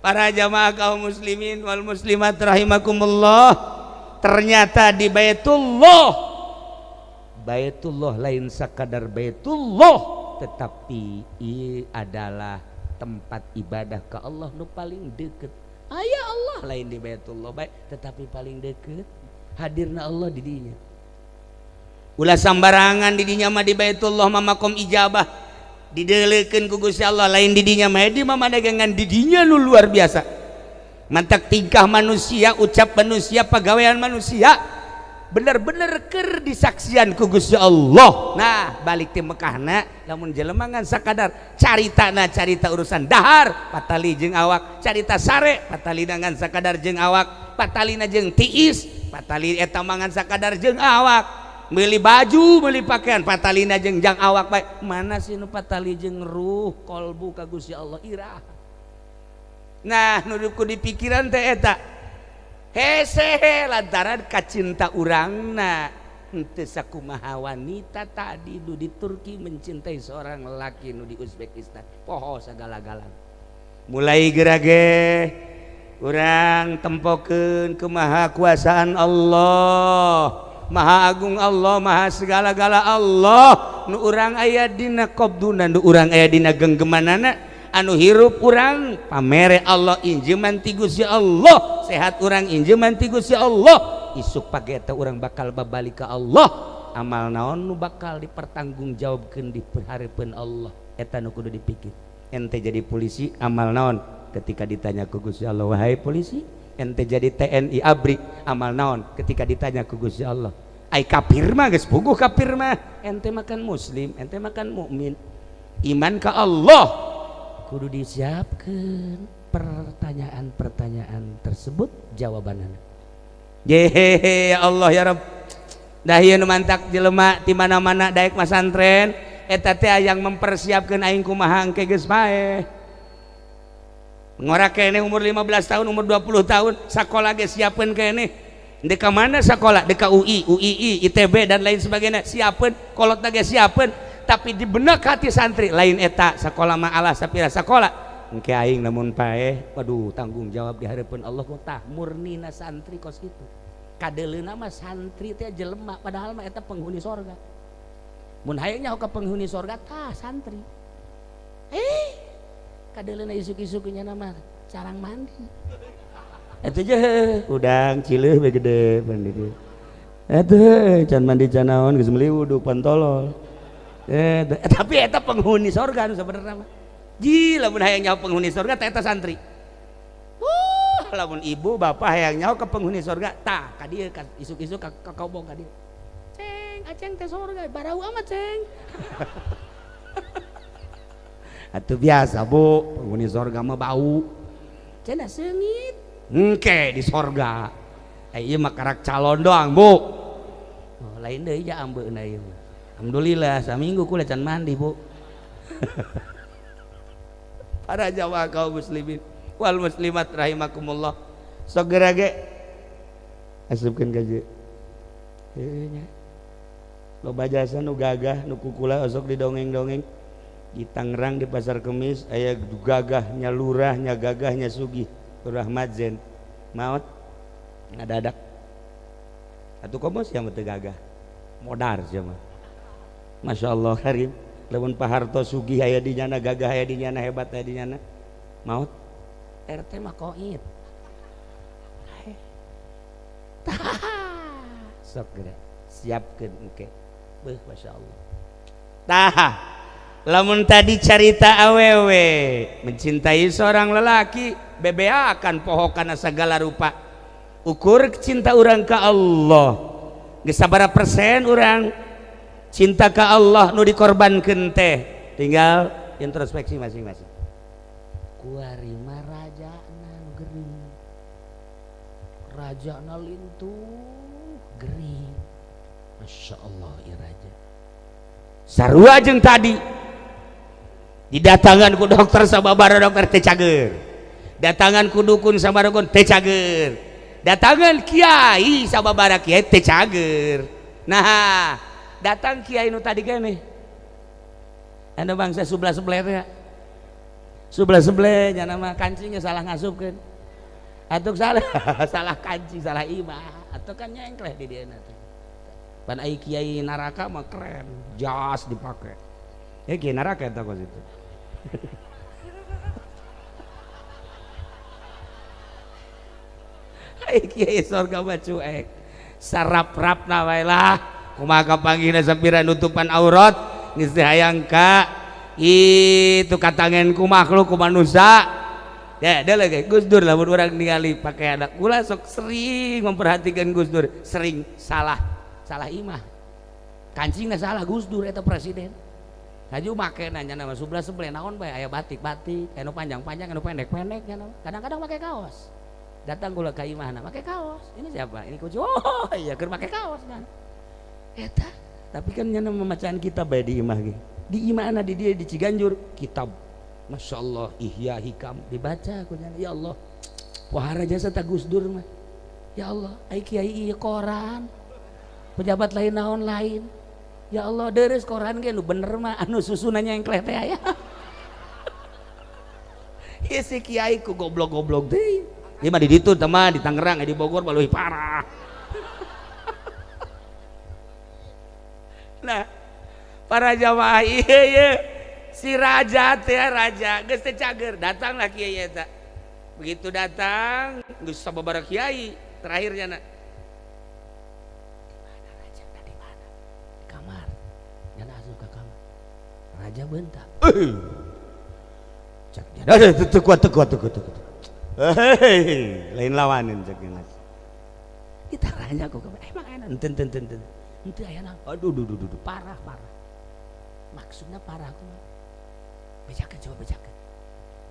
para jamaah kaum muslimin wal muslimat rahimakumullah ternyata di Baitullah lain sakadar Baitullah tetapi ini adalah tempat ibadah ke Allah nu paling deket aya Allah lain di Baitullah baik tetapi paling deket hadirna Allah di dinya ulah sambarangan di dinya mah di Baitullah mah makom ijabah didelekeun ku Gusti Allah lain di dinya mah di mah dagangan di dinya nu luar biasa mantak tingkah manusia ucap manusia pegawaian manusia bener-bener keur disaksian ku Gusti Allah nah balik ti Mekahna lamun jelema ngan sakadar caritana carita urusan dahar patali jeung awak carita sare patalina ngan sakadar jeung awak patalina jeung tiis patali eta mangan sakadar jeung awak meuli baju meuli pakaian patalina jeung jang awak bae mana sih nu patali jeung ruh kolbu ka Gusti Allah irah nah nuduku di pikiran teh eta hese lantaran kacinta urangna henteu sakumaha wanita tadi nu di Turki mencintai seorang lelaki nu di Uzbekistan poho sagala-galan mulai gerage urang tempokeun kemahakuasaan Allah maha agung Allah maha segala-gala Allah nu urang aya dina qabduna nu urang aya dina genggemanana anu hirup urang pamere Allah injeman ti Gusti Allah sehat urang injeman ti Gusti Allah isuk pagi eta urang bakal babalik ka Allah amal naon nu bakal dipertanggungjawabkeun di hareupeun Allah eta nu kudu dipikir ente jadi polisi amal naon ketika ditanya ku Gusti Allah wahai polisi ente jadi TNI ABRI amal naon ketika ditanya ku Gusti Allah ai kafir mah geus puguh kafir mah ente makan muslim ente makan mukmin iman ka Allah kudu disiapkan pertanyaan-pertanyaan tersebut jawabannya yehehe ya Allah ya Rabb dah ieu nu mantak jelema ti mana-mana daek masantren eta teh yang mempersiapkan aing kumaha engke geus bae ngora keneh umur 15 tahun umur 20 tahun sakola geus siapkeun keneh deuk ka mana sakola deuk ka UI, UII, ITB dan lain sebagainya siapkeun kolotna geus siapkeun tapi di benak hati santri lain eta sakola mah alah sapira sakola engke aing namun paeh waduh tanggung jawab di hareupeun Allah tah murnina santri kos kitu kadeleuna mah santri teh jelema padahal mah eta penghuni sorga mun hayang nyaho ka penghuni sorga tah santri kadeleuna isuk-isuk nya mah carang mandi eta je udang cileuh bae gede pandiri eta can mandi can naon geus meuli wuduk pantolol tapi eta penghuni sorga nu sabenerna mah Ji lamun hayang nyaho penghuni surga teh eta santri. Lamun ibu bapak hayang nyaho ke penghuni surga tah ka dieu isuk-isuk ka kaubong ka dieu. Ceng, aceng teh surga barau amat ceng. Atuh biasa bu, penghuni surga mah bau. Cenah seungit. Engke di surga. Ieu mah karak calon doang bu. Oh, lain deui ja ambeuna ieu mah. Alhamdulillah saminggu kula can mandi bu. Para jamaah kaum muslimin wal muslimat rahimakumullah, sok geura ge asupkeun ka dieu. Heuh nya. Loba jasa nu gagah nu kukula osok didongeng-dongeng. Di Tangerang di Pasar Kemis aya gagahnya lurah nya gagahnya sugih Lurah Madzen maot ngadadak atuh komo sia teu gagah modar sia mah. Masya Allah karim lamun Pak Harto sugih aya di nyana gagah aya di nyana hebat aya di nyana maut RT mah koit sok geura siapkeun engke beuh Masya Allah. Tah lamun tadi cerita awewe mencintai seorang lelaki bebeakan pohokan segala rupa ukur cinta orang ke Allah geus sabaraha persen orang cinta ke Allah nu dikorbankeun teh tinggal introspeksi masing-masing. Kuari mah rajana nu geuring rajana lintuh geuring Masya Allah ieu raja sarua jeung tadi didatangan ku dokter sababaraha dokter teh cager, datangan ku dukun sabaraha teh cager, datangan kiai sababaraha kiai teh cager. Nah datang kiai nu tadi keneh anu bangsa sebelah-sebelah teh sebelah-sebelah nya nama kancingnya salah ngasupkeun atuh salah salah kancing salah imah atuh kan nyengkleh di dieu teh pan ai kiai neraka mah keren jas dipake ya kiai neraka eta kos itu. Ai kiai surga mah cuek sarap-rapna wae lah kumaha kapanggihna sapira nutupan aurat geus teu hayang ka itu katangen ku makhluk ku manusia ya deuleu ge Gus Dur lamun urang ningali pakaian kula sok sering memperhatikan Gus Dur sering salah imah kancingna salah Gus Dur eta presiden haju make nanya nama sebelah naon bae aya batik-batik anu panjang-panjang anu pendek-pendek kadang-kadang pakai kaos datang kula ka imahna pakai kaos ini siapa ini kucu oh iya keur pakai kaos kan eta tapi kan nya memacaan kitab bae di imah ge di imahna di dia di Ciganjur kitab Masya Allah Ihya Hikam dibaca ku nya ya Allah wahara jasa ta Gus Dur mah ya Allah ai kiai ieu koran pejabat lain naon lain ya Allah deres koran ge nu bener mah anu susunannya yang kleh teh aya. Ieu si kiai ku goblok-goblok deui. Ieu mah di ditu teh mah di Tangerang di Bogor mah leuwih parah. Nah, para jamaah ieu si raja teh raja geus teh cager datanglah kiai eta. Begitu datang geus sababaraha kiai terakhirnya raja bentak cak dia tuh lain lawanin cak geus kita raja kok emang enak enten itu aya naon aduh parah maksudnya parah aku bejakeun coba bejakeun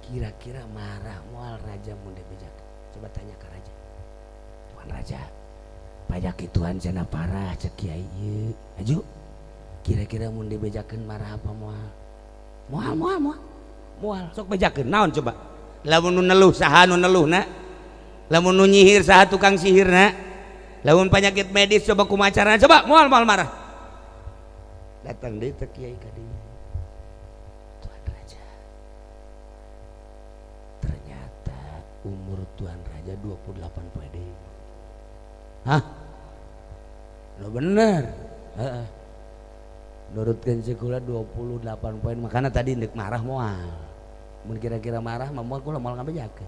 kira-kira marah moal raja mun bejakeun coba tanya ke raja tuan raja pajak ituan cenah parah cek kiai ieu aju kira-kira mun dibejakeun marah apa moal sok bejakeun naon coba lamun nu neluh saha nu neluhna lamun nu nyihir saha tukang sihirna lamun penyakit medis coba kumaha carana coba moal marah datang deui teh kiai ka dieu tuan raja ternyata umur tuan raja 28 poe deui hah lo bener heeh nurutkeun kula 28 poin makanya tadi ndek marah moal mun kira-kira marah mah moal kula moal ngabejakeun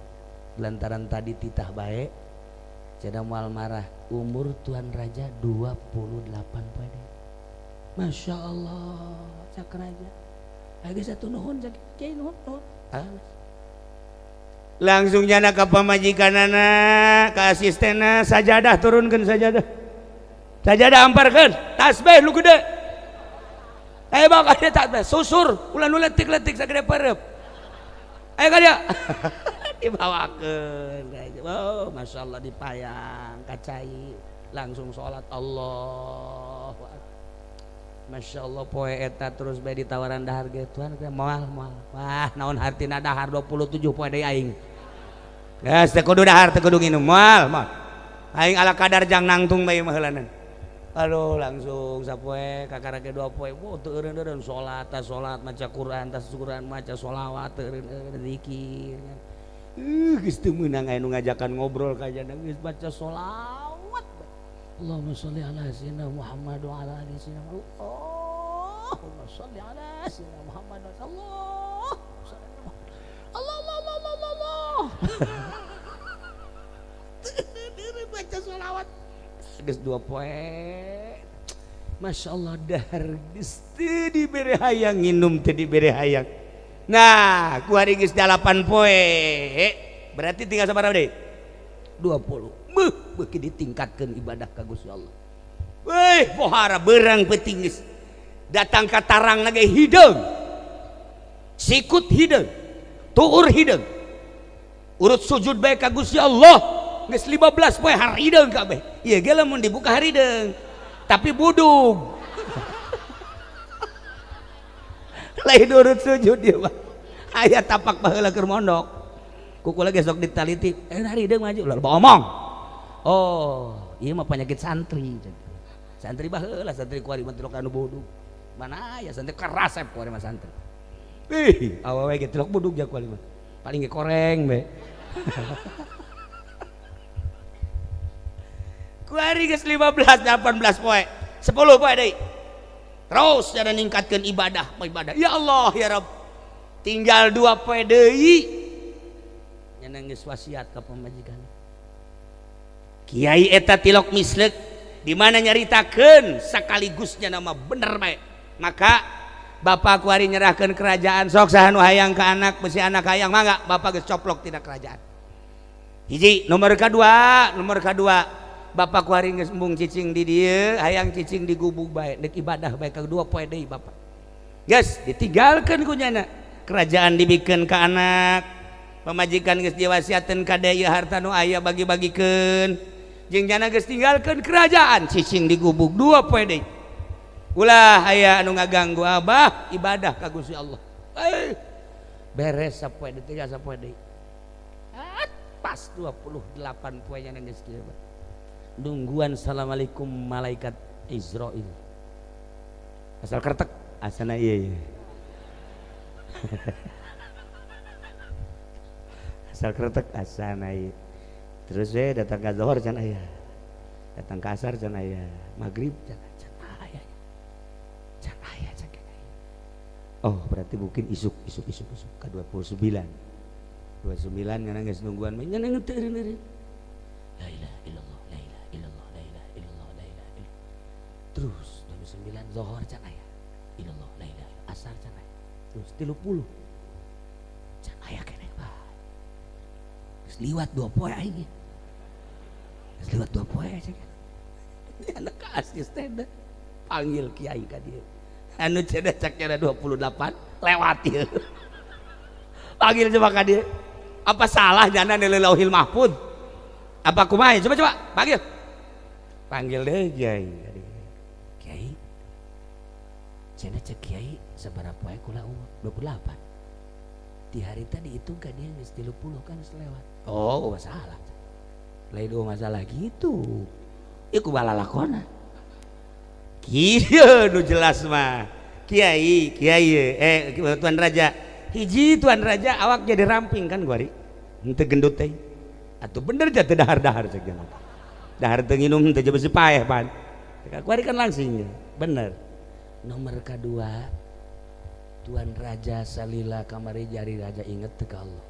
lantaran tadi titah bae cenah moal marah umur tuan raja 28 poin Masya Allah cak raja Geus atuh nuhun Kiai nuhun. Langsung nyana ka pamajikanana ka asistenna sajadah turunkeun sajadah. Sajadah amparkeun tasbih lu gede. Ayo bawa ka dieu tasbih susur ulah nu letik-letik sagede pereup. Ayo ka dieu. Dibawakeun. Oh, masyaallah dipayang kacai langsung sholat Allahu Akbar. Masyaallah poe eta terus bae ditawaran dahar ge Tuhan moal. Wah, naon hartina dahar 27 poe deui aing. Geus teu kudu dahar teu kudu nginum moal. Aing ala kadar jang nangtung bae maheulanan. Aduh langsung sapoe kakarake 2 poe. Oh teu eureun salat maca Quran maca sholawat teu eureun zikir. Geus teu meunang aya nu ngajakan ngobrol ka jana geus baca sholawat. Allahumma sholli ala sayyidina Muhammad wa ala ali sayyidina Muhammad. Allahumma sholli ala sayyidina Muhammad wa Allah. Diri baca sholawat. Geus 2 poe. Masya Allah dahar geus teu dibere hayang nginum teu dibere hayang. Nah, ku hari geus 8 poe. Berarti tinggal sabaraha deui? 20. Beuki ditingkatkeun ibadah ka Gusti Allah. Weh, pohara beurang peuting geus. Datang ka tarang ge hideung. Sikut hideung. Tuur hideung. Urut sujud bae ka Gusti Allah. Geus 15 poe harideung kabeh. Ieu ge lamun dibuka harideung. Tapi budug. Lain urut sujud dia mah. Aya tapak baheula keur mondok. Kukula ge sok ditaliti. Harideung maju ulah omong. Oh, iya mah penyakit santri. Santri baheula santri kuari mah tilok anu bodug. Mana aya santri karasep kuari mah santri. Ih, awewe ge tilok bodug jak kuari mah. Paling ge koreng be. Kuari geus 15 18 poe. 10 poe deui. Terus cara ningkatkeun ibadah. Ya Allah ya Rabb. Tinggal 2 poe deui. Nya geus wasiat ka pamajikan. Kiai eta tilok mislek di mana nyaritakeun sakaligusnya nama bener bae. Maka bapak kuari nyerahkeun kerajaan sok saha nu hayang ka anak besi anak hayang mangga bapak geus coplok tina kerajaan. Hiji nomor kadua bapak kuari geus embung cicing di dieu hayang cicing di gubuk bae deuk ibadah bae ka 2 poe deui bapak. Geus ditinggalkeun ku nyana kerajaan dibikeun ka anak pamajikan geus diwasiateun ka deui harta nu aya bagi-bagikeun. Jeung jana geus tinggalkeun kerajaan cicing di gubuk 2 poe deui. Ulah aya anu ngaganggu abah ibadah ka Gusti Allah. Beres sapoe deui teh sapoe deui. Pas 28 poe nya geus kieu. Nungguan assalamualaikum malaikat Israil. Asal kertek asana ieu. Asal kertek asana ieu. Terus datang ke zuhur can aya. Datang ke asar can aya. Maghrib can aya. Can aya. Oh, berarti mungkin isuk ke 29. 29 ngana geus nungguan mah nya teu eureun. La ilaha illallah, la ilaha illallah, la ilaha illallah, la ilaha illallah. Terus 29 zuhur can aya. Illallah, la ilaha illallah, asar can aya. Terus 30. Can aya keneh bae. Geus liwat 2 poe aing. Geus liwat 2 poe cenah. Anak asisten panggil kiai ka dieu. Anu cenah cak cenah 28 lewat ieu. Panggil coba ka dieu. Apa salah jana di Lauhil Mahfuz? Apa kumaha? Coba panggil. Panggil deui kiai. Kiai. Cenah cek kiai sabaraha poe kula umur? 28. Di hari tadi itu kan dia geus 30 kan selewat. Oh, masalah. Lain masalah gitu. Iku balalakona. Kieu nu jelas mah. Kiai, Tuan Raja. Hiji Tuan Raja awak jadi ramping kan guari. Henteu gendut teh. Atuh bener ja teu dahar-dahar cek jangan. Dahar teu nginum teu besi paeh pan. Guari kan langsing. Bener. Nomor kedua Tuan Raja salila kamari jari raja inget teu ka Allah.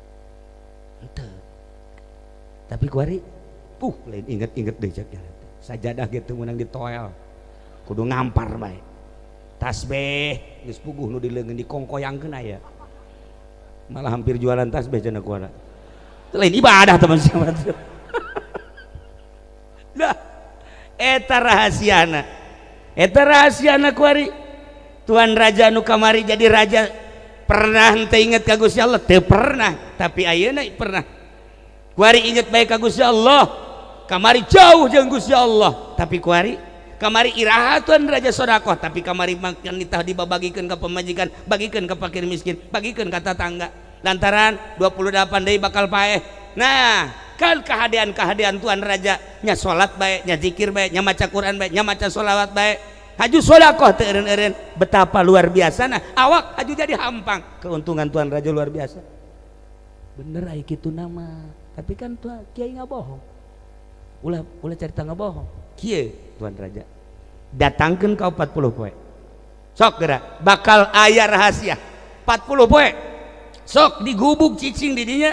Henteu. Tapi kuari lain inget deui cek jalan. Sajadah gitu meunang ditoel. Kudu ngampar bae. tasbih geus puguh nu dileungeun dikongkoyangkeun aya malah hampir jualan tasbih cenah kuana lain ibadah teman-teman. Dah eta rahasiana kuari Tuan Raja nu kamari jadi raja pernah teu inget ka Gusti Allah teu pernah tapi ayeuna pernah kuari inget bae ka Gusti Allah kamari jauh jeung Gusti Allah tapi kuari kamari iraha Tuan Raja sodakoh tapi kamari makan nitah dibabagikeun ka pamajikan bagikeun ka fakir miskin bagikeun ka tetangga lantaran 28 deui bakal paeh. Nah kan kehadean Tuan Raja nya salat bae nya zikir bae nya maca Quran bae nya maca sholawat bae haju sodakoh teu eureun-eureun betapa luar biasa nah awak haju jadi hampang keuntungan Tuan Raja luar biasa bener aya kitu nama tapi kan Tuan Kiai ngabohong ulah cerita ngabohong kieu Tuan Raja datangkeun ka 40 poe sok geura bakal aya rahasia 40 poe sok digubuk cicing di dinya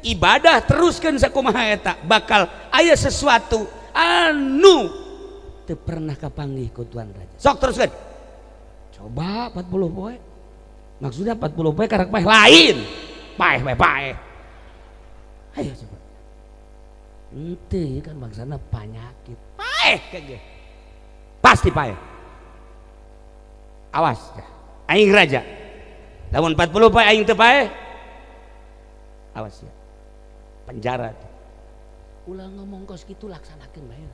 ibadah teruskeun sakumaha eta bakal aya sesuatu anu teu pernah kapanggih ku Tuan Raja sok teruskeun coba 40 poe maksudnya 40 poe karek paeh lain paeh ayo coba henteu kan bangsana panyakit paeh kage pasti paeh awas dah aing raja lamun 40 poe aing teu paeh awas ya penjara ulah ngomong kos kitu laksanakeun bae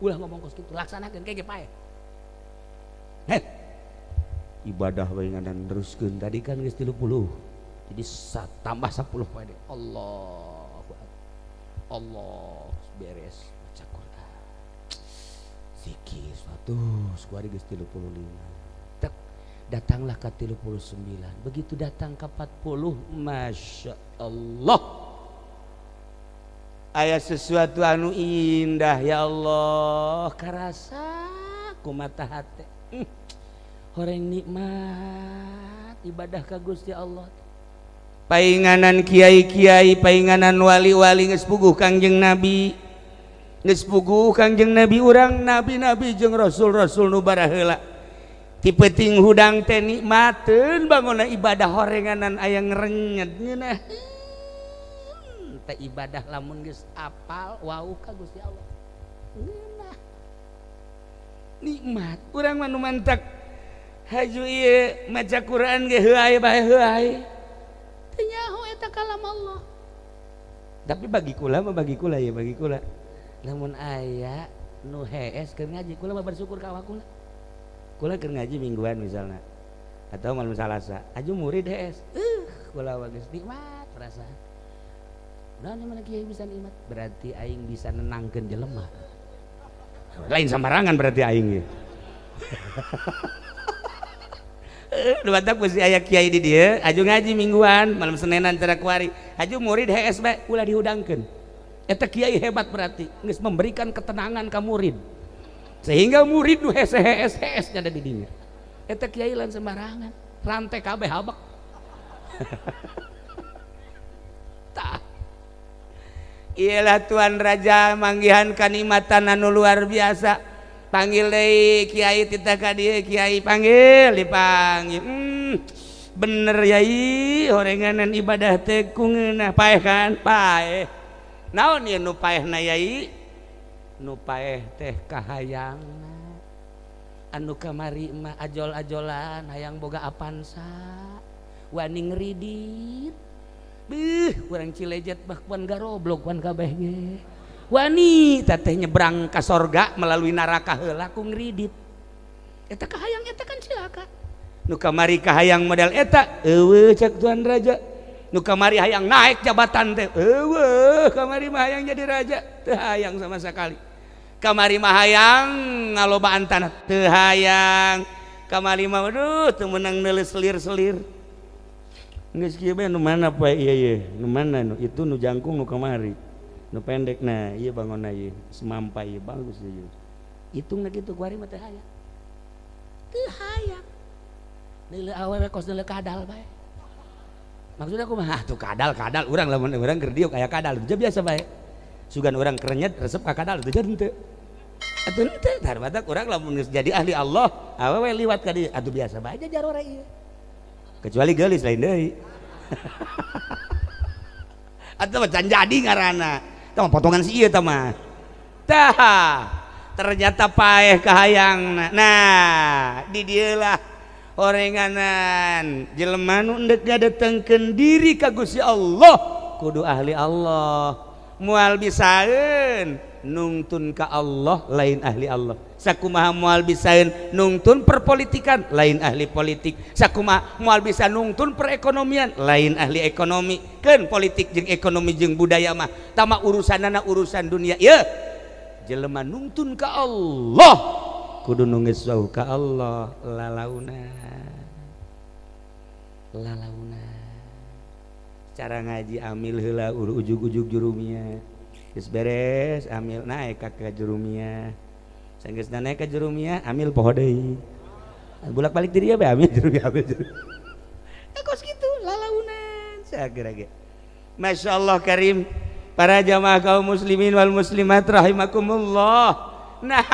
ulah ngomong kos kitu laksanakeun kage paeh ibadah we ngadan teruskeun tadi kan geus 30 jadi tambah 10 poe deh Allah beres baca Quran zikir suatu kuari geus 35 tek datanglah ke 39 begitu datang ke 40 Masya Allah aya sesuatu anu indah ya Allah karasa ku mata hate horeng nikmat ibadah ka Gusti Allah painganan kiai-kiai painganan wali-wali geus puguh Kangjeng Nabi geus puguh Kangjeng Nabi urang nabi-nabi jeung rasul-rasul nu baraheula ti peuting hudang teh nikmateun bangunna ibadah horenganan aya ngrenyet ngeunah teh ibadah lamun geus apal wau ka Gusti Allah ngeunah nikmat urang mah nu mantak haju ieu maca Quran ge heuai bae heuai teu nyaho eta kalam Allah tapi bagi kula lamun aya nu hees keur ngaji kula mah bersyukur ka awak kula keur ngaji mingguan misalna atau malam Salasa aju murid hees kula geus nikmat perasaan udah mana kiai bisa nikmat berarti aing bisa nenangkeun jelema lain sembarangan berarti aing ge Dumatak mesti aya kiai di dieu aju ngaji mingguan malam Senenan cara kuari aju murid hees bae ulah dihudangkeun eta kiai hebat berarti geus memberikan ketenangan ka murid sehingga murid nu hees nya ada di dinya eta kiai lain sembarangan rantai kabeh habak tah ialah Tuan Raja manggihan kanikmatan anu luar biasa panggil deui kiai tita ka dieu kiai panggil dipanggil bener yai horenganan ibadah teh kungeunah paeh kan paeh naon ieu nu paehna yai nu paeh teh kahayangna anu kamari mah ajol-ajolan hayang boga Avanza wani ngridit urang Cilejet mah kuan garoblok kuan kabeh ge wani teh nyebrang ka sorga melalui neraka heula ku ngridit eta kahayang eta kan cilaka nu kamari kahayang model eta eueuh cek Tuan Raja nu kamari hayang naik jabatan teh eueuh kamari mah hayang jadi raja teu hayang sama sekali kamari mah hayang ngalobaan tanah teu hayang kamari mah aduh teu meunang neuleus selir-selir geus kieu bae nu mana poe ieu nu mana nu itu nu jangkung nu kamari nu pendek nah iya bangun ieu semampai bagus ieu hitungna kitu kuari mah teu hayang deuleu awewe kos deuleu kadal bae maksudna kumaha tuh kadal urang lamun urang keur diuk aya kadal teu biasa bae sugan urang kerenyet resep ka kadal teu jadi teu atuh teh tarbatak urang lamun geus jadi ahli Allah awewe liwat ka dieu atuh biasa bae aja jarora ieu kecuali geulis lain deui atuh mah can jadi ngaranna tah potongan si ieu tah mah tah ternyata paeh kahayangna nah di dieu lah orenganan jelema nu endek ngadetengkeun diri ka Gusti Allah kudu ahli Allah moal bisaeun nungtun ka Allah lain ahli Allah sakumaha moal bisaeun nungtun perpolitikan lain ahli politik sakumaha moal bisa nungtun perekonomian lain ahli ekonomi keun politik jeung ekonomi jeung budaya mah tama urusanana urusan dunia ye jelema nungtun ka Allah kudu nu geus wau ka Allah lalauna cara ngaji amil heula ujug-ujug jurumia geus beres amil naik ka jurumia sanggeusna naik ka jurumia amil poho deui bolak-balik di dieu bae amil jurumia kos kitu lalaunan sageura ge masyaallah karim para jamaah kaum muslimin wal muslimat rahimakumullah nah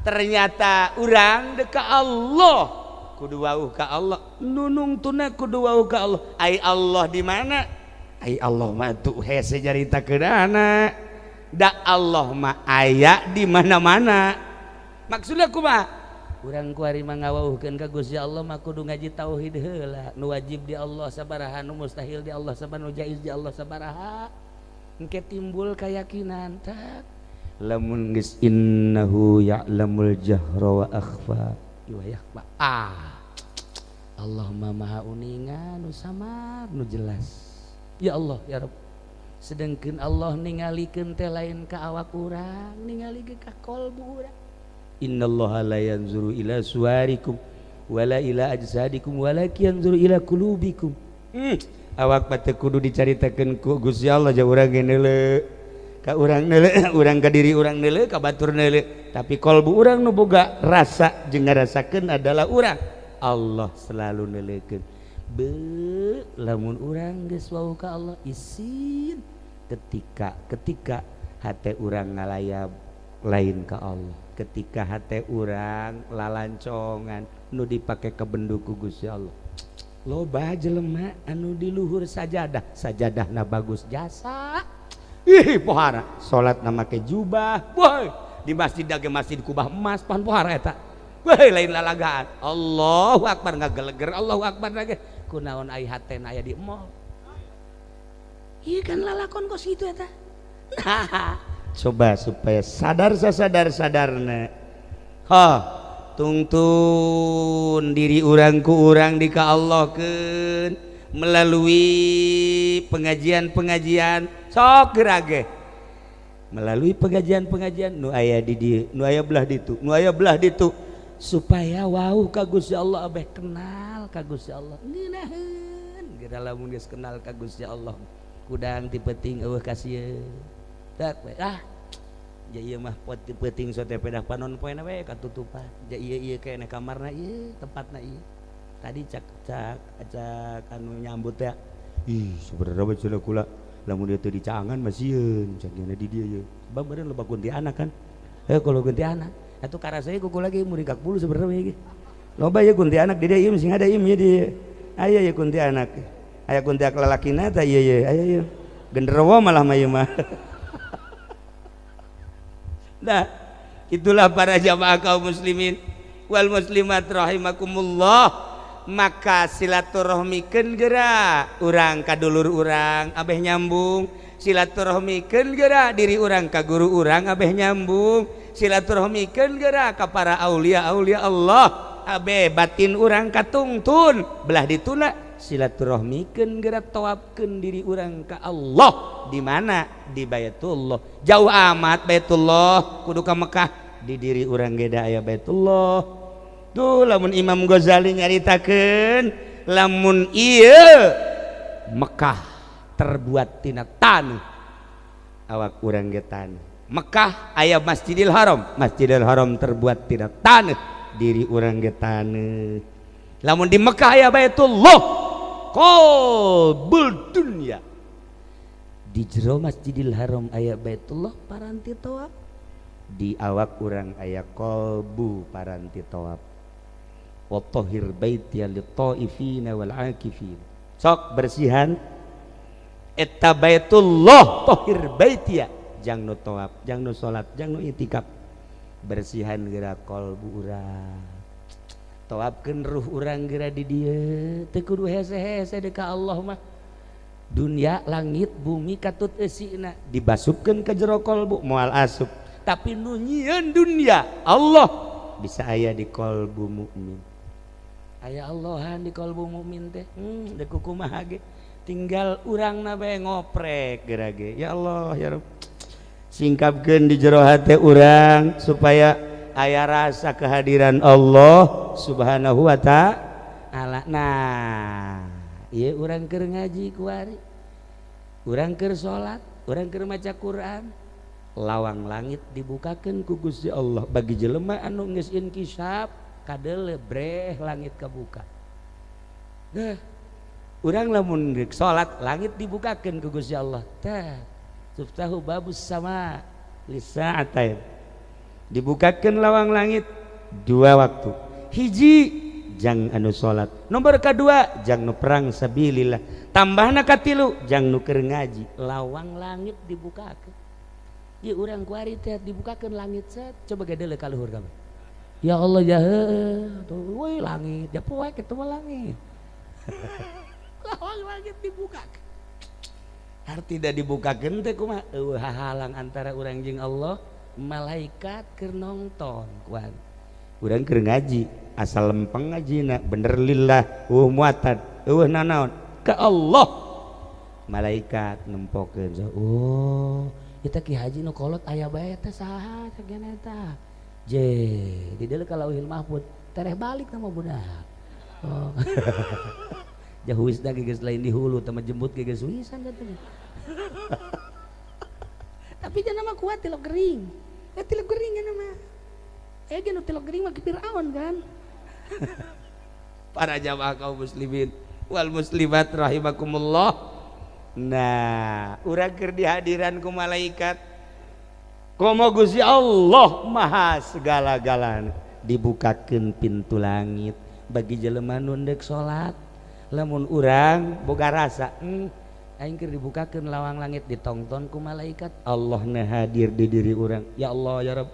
ternyata urang deka Allah kudu wauh ka Allah nunung tuna kudu wauh ka Allah ai Allah di mana ai Allah mah tuh hese jaritakeunana da Allah mah aya di mana-mana maksudna kumaha urang kuari mah ngawauhkeun ka Gusti Allah mah kudu ngaji tauhid heula nu wajib di Allah sabaraha nu mustahil di Allah sabaraha nu jaiz di Allah sabaraha engke timbul keyakinan tak lamun geus innahu ya'lamul jahra wa akhfa iwayakba Allah maha uningan nu samar nu jelas ya Allah ya Rabb sedengkeun Allah ningalikeun teh lain ka awak urang ningali ge ka qalbu urang innallaha la yanzuru ila suwarikum wala ila ajsadikum walakin yanzuru ila qulubikum awak mah teu kudu dicaritakeun ku Gusti Allah jeung urang ge neuleu ka urang neuleu urang ka diri urang neuleu ka batur neuleu tapi qalbu urang nu boga rasa jeung ngarasakeun adalah urang Allah selalu neuleukeun be lamun urang geus wau ka Allah isin ketika hate urang ngalayap lain ka Allah ketika hate urang lalancongan nu dipake kebendu ku Gusti Allah loba jelema anu di luhur sajadahna bagus jasa ih pohara salatna make jubah boy di masjid dage masjid kubah emas pan pohara eta weh lain lalagaan Allahu akbar ngageleger Allahu akbar lagi kunaon ai hatena aya di mall ieu kan lalakon kos kitu eta nah coba supaya sadarna tungtun diri urang ku urang di ka Allahkeun melalui pengajian sok gerage melalui pengajian nu aya di dieu nu aya belah ditu supaya wau ka Gusti Allah abeh kenal ka Gusti Allah ngeunaheun geura lamun geus kenal ka Gusti Allah kudang ti peuting eueuh ka sieun tak ja ieu mah pot ti peuting sote pedah panon poena we katutupan ja ieu kene kamarna ieu tempatna ieu tadi cak anu nyambut teh ih saudara bae cenah kula lamun dieu teu dicangan mah sieun cak di dieu ieu sebab beureun loba kuntianak kan kalau kuntianak atuh karasaya kuku lagi muring kak bulu sebenarnya ge loba ya kuntianak di dieu ieu mesti ada ieu ya di aya ya kuntianak aya kuntianak lalakina tah ieu aya ieu genderuwo malah mah ieu mah nah itulah para jamaah kaum muslimin wal muslimat rahimakumullah maka silaturahmikeun geura urang ka dulur urang abeh nyambung silaturahmikeun geura diri urang ka guru urang abeh nyambung silaturahmikeun geura ka para aulia Allah abe batin urang katungtun belah dituna silaturahmikeun geura tawafkeun diri urang ka Allah di mana di Baitullah jauh amat Baitullah kudu ka Mekah di diri urang ge da aya Baitullah tuh lamun Imam Ghazali nyaritakeun lamun ieu Mekah terbuat tina taneuh awak urang ge taneuh Mekah aya Masjidil Haram terbuat tina taneuh diri urang ge taneuh lamun di Mekah aya Baitullah qalbul dunya di jero Masjidil Haram aya Baitullah paranti tawaf di awak urang aya qalbu paranti tawaf wa tahhir baiti lit-taifina wal akifin sok bersihan eta baitullah tahhir baiti jang nu tawaf jang nu salat jang nu itikaf bersihan geura qalbu urang tawafkeun ruh urang geura di dieu teu kudu hese-hese deuk ka Allah mah dunia langit bumi katut eusina dibasupkeun ka jero qalbu moal asup tapi nu nyieun dunia Allah bisa aya di qalbu mukmin aya Allahan di qalbu mukmin teh deuk kumaha ge tinggal urangna bae ngoprek geura ge ya Allah ya Rabb singkapkeun di jero hate urang supaya aya rasa kehadiran Allah subhanahu wa ta'ala. Nah ieu urang keur ngaji kuari urang keur salat urang keur maca Quran lawang langit dibukakeun ku Gusti Allah bagi jelema anu geus inkisab kadeule breh langit kabuka dah urang lamun geus salat langit dibukakeun ku Gusti Allah tah tuftahu babus sama lisa'atain dibukakeun lawang langit dua waktu hiji jang anu salat nomor kedua jang nu perang sabilillah tambahna katilu jang nu keur ngaji lawang langit dibukakeun ieu urang kuari teh dibukakeun langit set coba gadeule ka luhur kabeh ya Allah ya heuh tuh we langit ya poe kitu mah langit lawang langit dibukakeun arti tidak dibukakeun teh kumaha hahalang antara urang jeung Allah malaikat keur nongton kuan urang keur ngaji asal lempeng ngajina bener lillah muatan nanaon ka Allah malaikat nempokeun oh kita Ki Haji nu kolot aya bae teh saha sagana eta je di dieu ka Lauhil Mahfuz tereh balik nama budak oh jahuis da geus lain di hulu teh jembut geus wisan da teh tapi jangan mah kuat tilok gering tilok gering kan mah nu tilok gering mah Firaun kan para jamaah kaum muslimin wal muslimat rahimakumullah nah urang keur dihadiran ku malaikat komo Gusti Allah maha segala-galana dibukakeun pintu langit bagi jelema nu deuk salat lamun urang boga rasa aing keur dibukakeun lawang langit ditongton ku malaikat Allah na hadir di diri urang ya Allah ya Rabb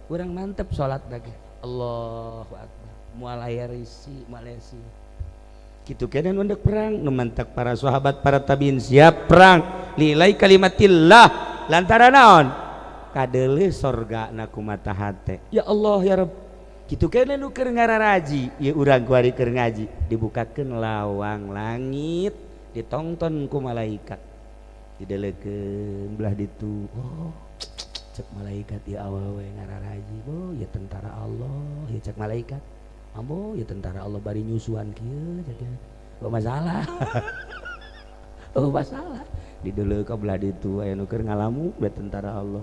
urang mantep salat lagi Allahu akbar moal aya risi malesi kitu kene nu deuk perang nu mantak para sahabat para tabiin siap perang lilai kalimatillah lantaran naon kadeuleu sorgana kumaha hate ya Allah ya Rabb kitu kene nu keur ngararaji ieu urang kuari keur ngaji dibukakeun lawang langit ditongton ku malaikat didelekeun belah ditu oh cek malaikat ya awewe ngararaji oh ya tentara Allah ya cek malaikat ambo ya tentara Allah bari nyusuan kieu cek oh masalah oh masalah dideleuk ka belah ditu aya nu keur ngalamu belah tentara Allah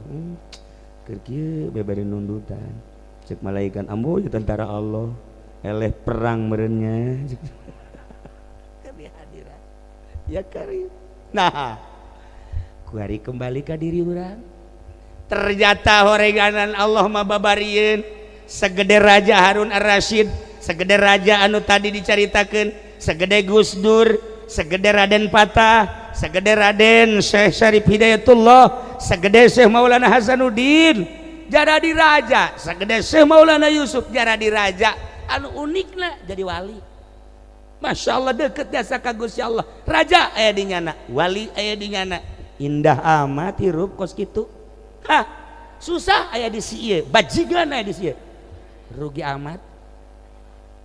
keur kieu bebari nundutan cek malaikat ambo ya tentara Allah eleh perang merenya ya karim nah kuari kembali ke diri urang ternyata horeganan Allah mababarieun segede Raja Harun Ar-Rasyid segede raja anu tadi dicaritakeun segede Gus Dur segede Raden Patah segede Raden Syekh Syarif Hidayatullah segede Syekh Maulana Hasanuddin jadi raja segede Syekh Maulana Yusuf jadi raja anu unikna jadi wali Masya Allah deket jasa ka Gusti Allah raja aya di nyana wali aya di nyana indah amat hirup kos kitu hah susah aya di sieu bajigan aya di sieu rugi amat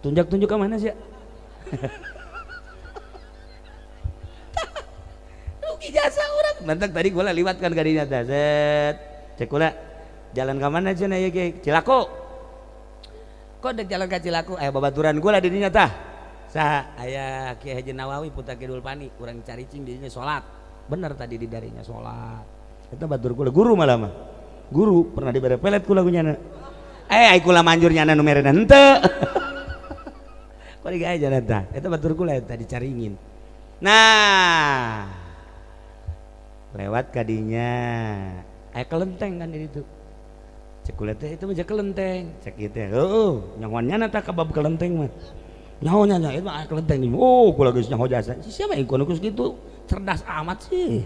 tunjuk ke mana sih rugi jasa urang mantak tadi gua liwatkan ka dinya teh set cek kula jalan ka mana cenah ieu ge Cilaku kok dek jalan ka Cilaku aya babaturan gua di dinya tah saha aya Kiai Haji Nawawi Putra Kidul Pani urang caricing di dinya salat bener tadi di darinya salat eta batur kula guru malah mah guru pernah dibere pelet kula gunyana ai kula manjur nyana nu merena henteu kok digawe jalan tah eta batur kula eta dicaringin nah lewat kadinya aya kelenteng kan di ditu cek kula teh itu mah kelenteng cek ieu teh nyahoannya na tah ka bab kelenteng mah nyahonya nya itu mah kelenteng nih kula geus nyaho jasa siapa yang kuno geus kitu cerdas amat sih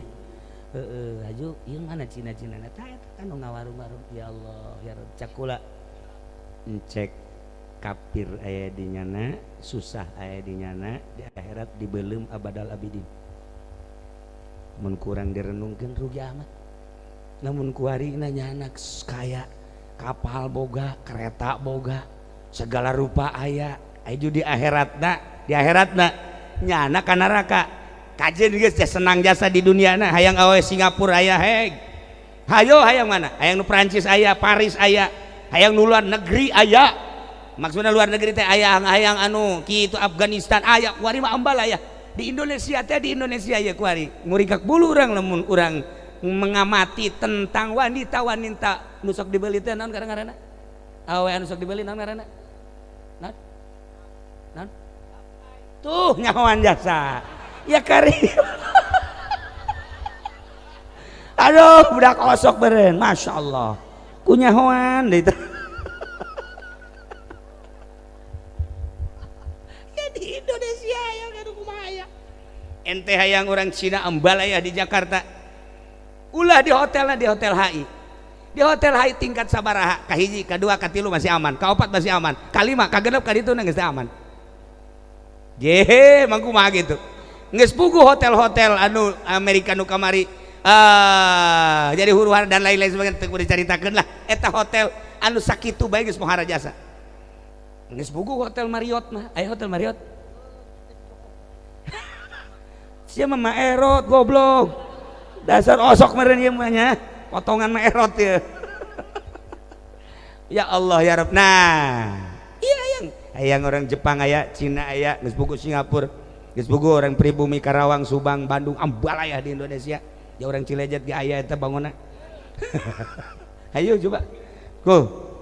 aju ieu mana cina-cina na tah eta kan ngawarung-warung ya Allah ya Rabb cek kula cek kafir aya di nyana susah aya di nyana di akhirat dibeulem abadal abidin mun kurang direnungkeun rugi amat namun kuarina nyana kaya kapal boga kereta boga segala rupa aya aju di akhiratna nyana ka neraka kajen geus senang jasa di duniana hayang awe Singapura aya heg hayo hayang mana hayang nu Prancis aya Paris aya hayang nu luar negeri aya maksudnya luar negeri teh hayang anu kitu Afghanistan aya kuari mah ambal aya di Indonesia teh di Indonesia ya kuari ngurikak bulu urang lamun urang mengamati tentang wanita-wanita nu sok dibeli teh naon ngaranna awe anu sok dibeli naon ngaranna naon tuh nyahoan jasa ya kari aduh budak osok beren Masya Allah kunyahoan deh itu ya di Indonesia ya kan kumaha ya ente hayang orang Cina embal aya di Jakarta ulah di hotel HI di hotel HI tingkat sabaraha kahiji kadua katilu masih aman kaopat masih aman kalima kagenep kaditu geus aman jehe mangku mah gitu geus puguh hotel-hotel anu Amerika nu kamari jadi huru-hara dan lain-lain sebagainya teu dicaritakeun lah eta hotel anu sakitu bae geus mohara jasa geus puguh hotel Marriott mah aya hotel Marriott sia mah Maerot goblok dasar osok meureun ieu mah nya potongan Maerot ya ya Allah ya Rabb nah iya hayang orang Jepang aya Cina aya geus puguh Singapura geus puguh orang pribumi Karawang Subang Bandung ambal aya di Indonesia ya orang Cilejet ge aya eta bangunna ayo coba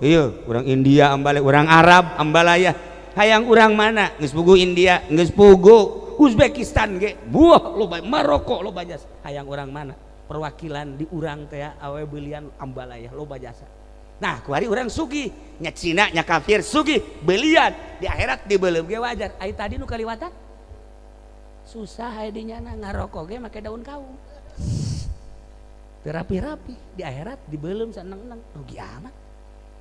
iya orang India ambal orang Arab ambal aya hayang urang mana geus puguh India geus puguh Uzbekistan ge buah loba Maroko loba jasa hayang urang mana perwakilan di urang teh awe belian ambal aya loba jasa nah kuari urang sugih nya Cina nya kafir sugih belian di akhirat dibeuleuh ge wajar ai tadi nu kaliwatan susah aya di nyana ngarokok ge make daun kaung rapi-rapi di akhirat dibeulem saneng-neng rugi amat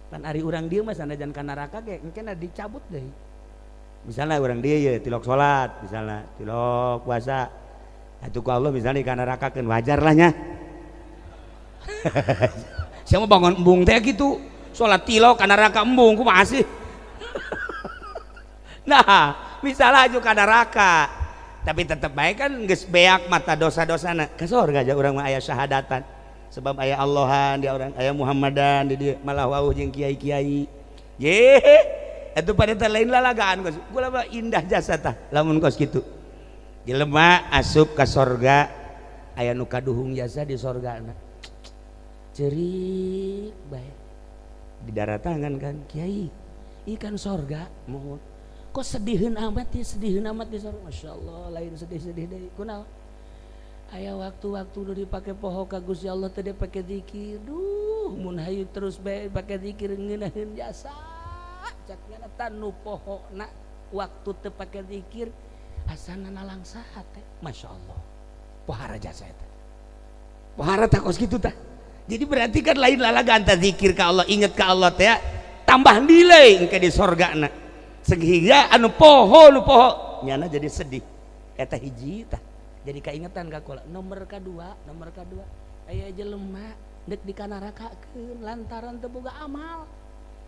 kan ari urang dieu mah sanajan ka neraka ge engke dicabut deui misalnya urang dieu ye tilok salat misalnya tilok puasa atuh ku Allah misalnya ka nerakakeun wajar lah nya sia mah bangun embung teh gitu salat tilok ka neraka embung kumaha sih nah misalnya aju ka neraka tapi tetep baik kan geus beak mata dosa-dosana ka surga aja urang mah aya syahadatan sebab aya Allahan dia orang aya Muhammadan di dieu malah wauh jeung kiai-kiai ye itu pada lain lalagaan kos gula mah indah jasa tah lamun kos kitu jelema asup ka surga aya nu kaduhung jasa di surgana ceurik bae di daratangan kan kiai ikan surga mohon kok sediheun amat ya sediheun amat di surga masyaallah lain sedih-sedih deui kunaon aya waktu-waktu nu dipake poho ka Gusti Allah teh dipake zikir duh mun hayu terus bae pake zikir ngeunaheun jasa caknya tanu pohona waktu teu pake zikir asana nalangsa teh masyaallah pohara jasa eta pohara tah kos kitu tah jadi berarti kan lain lalagaan tah zikir ka Allah inget ka Allah teh tambah nilai engke di sorgana sehingga anu poho nyana jadi sedih eta hiji tah jadi kaingetan ka kula nomor kedua aya jelema dek di kanarakakeun lantaran teu boga amal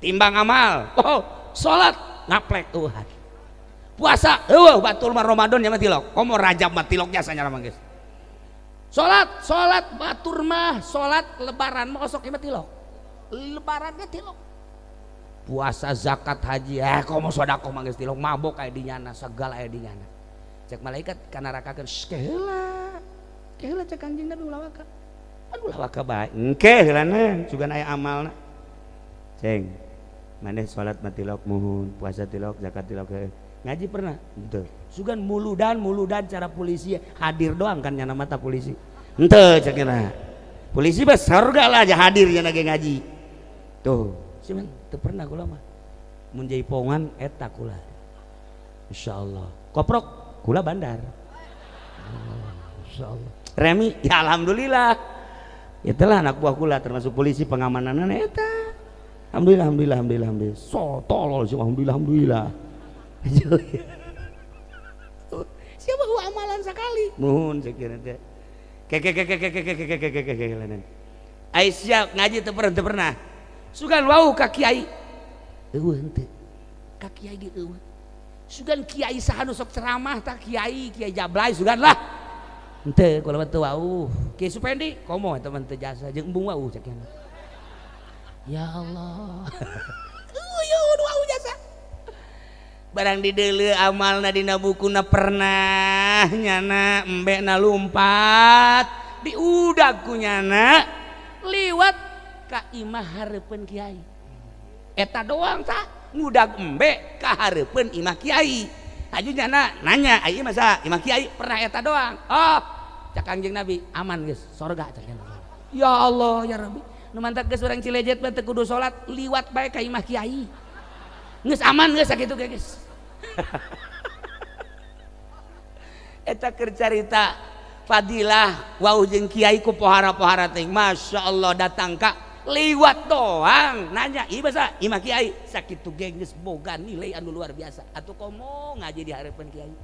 timbang amal salat ngaplek Tuhan puasa batul mah Ramadan nya mah tilok komo Rajab mah tilok jasanya mah geus salat batur mah salat lebaran mah osok mah tilok lebaran ge tilok puasa zakat haji komo sedekah mah geus tilok mabok aya di nyana segala aya di nyana cek malaikat kana rakakeun keheula cek anjing Nabi ulawaka aduh lawaka bae engke heulana sugan aya amalna ceng maneh salat mah tilok muhun puasa tilok zakat tilok ngaji pernah henteu sugan muludan cara polisi hadir doang kan nyana mata polisi henteu cekna polisi mah surga lah aja hadir nya ge ngaji tuh cuman teu pernah kula mah mun jaipongan eta kula insyaallah koprok kula bandar insyaallah remi ya alhamdulillah itulah anak buah kula termasuk polisi pengamanan eta alhamdulillah so tolol sih alhamdulillah siapa gua amalan sekali nuhun sekira teh Aisyah ngaji teu pernah sugan wau ka kiai eueuh henteu ka kiai ge eueuh sugan kiai saha nu sok ceramah tah kiai Jablay sugan lah henteu kula mah teu wau Kiai Supendi komo eta mah teu jasa jeung embung wau cek ya Allah uyun wau jasa barang dideuleu amalna dina bukuna pernah nyana embena lumpat diudag ku nyana liwat ka imah hareupeun kiai eta doang tah ngudag embe ka hareupeun imah kiai aju nyana nanya ieu masa imah kiai pernah eta doang oh cak Kangjeng Nabi aman geus sorga cak ya Allah ya Rabbi nu mantap geus urang Cilejet mah teu kudu salat liwat bae ka imah kiai geus aman geus sakitu ge geus eta keur carita fadilah wau jeung kiai ku pohara-pohara teh masyaallah datang ka liwat doang nanya ieu basa imah kiai sakitu ge geus boga nilai anu luar biasa atuh komo ngaji di hareupeun kiai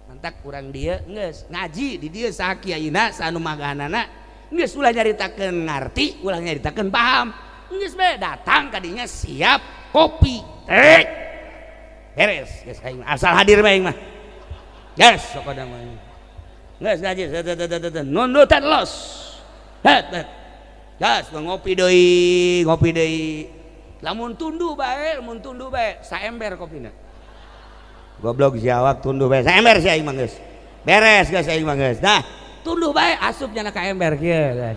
mantak urang dieu geus ngaji di dieu saha kiaina sanu magahanana geus ulah nyaritakeun ngarti ulah nyaritakeun paham geus bae datang ka dinya siap kopi teh beres geus aing asal hadir bae mah geus sok ada mah geus ngaji nundutan los gas ngopi deui lamun tunduh bae saember kopina goblok jawab tunduh bae saember si aing mah geus beres geus aing mah geus nah tunduh bae asup nya ka ember kieu lah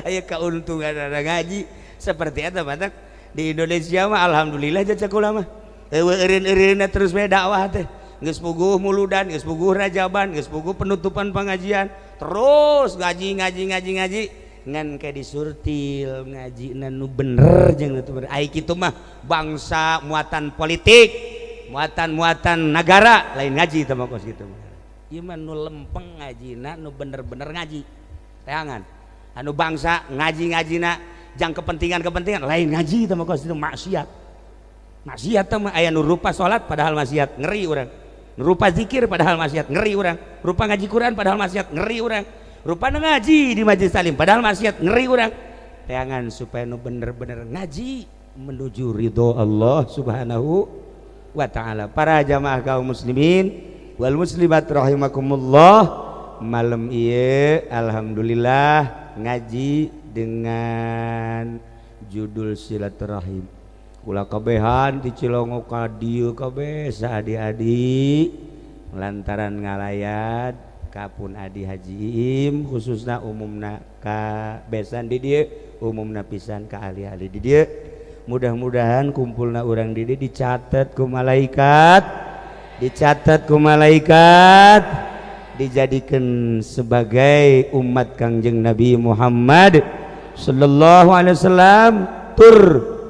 aya kauntungan ada ngaji seperti eta batak di Indonesia mah alhamdulillah jaca kula mah eueuh-eureunna terus bae dakwah teh geus puguh muludan geus puguh rajaban geus puguh penutupan pengajian terus ngaji ngan kayak disurtil ngaji nu bener jeung nu bener ai kitu mah bangsa muatan politik muatan negara lain ngaji teh mah kos kitu ieu mah nu lempeng ngajina nu bener-bener ngaji teangan anu bangsa ngajina jang kepentingan lain ngaji teh mah kos kitu maksiat teh mah aya nu rupa salat padahal maksiat ngeri urang rupa zikir padahal maksiat ngeri urang rupa ngaji Quran padahal maksiat ngeri urang rupa ngaji di majelis salim padahal maksiat ngeri urang teangan supaya nu bener-bener ngaji menuju ridho Allah subhanahu wa ta'ala para jamaah kaum muslimin wal muslimat rahimakumullah malam ieu alhamdulillah ngaji dengan judul silaturahim kula kabehan di Cilongo ka dieu kabeh saadi-adi lantaran ngalayat kapun adi Haji Im khususna umumna ka besan di dieu umumna pisan ka ahli-ahli di dieu mudah-mudahan kumpulna urang di dieu dicatet ku malaikat dijadikeun sebagai umat Kangjeng Nabi Muhammad sallallahu alaihi wasallam tur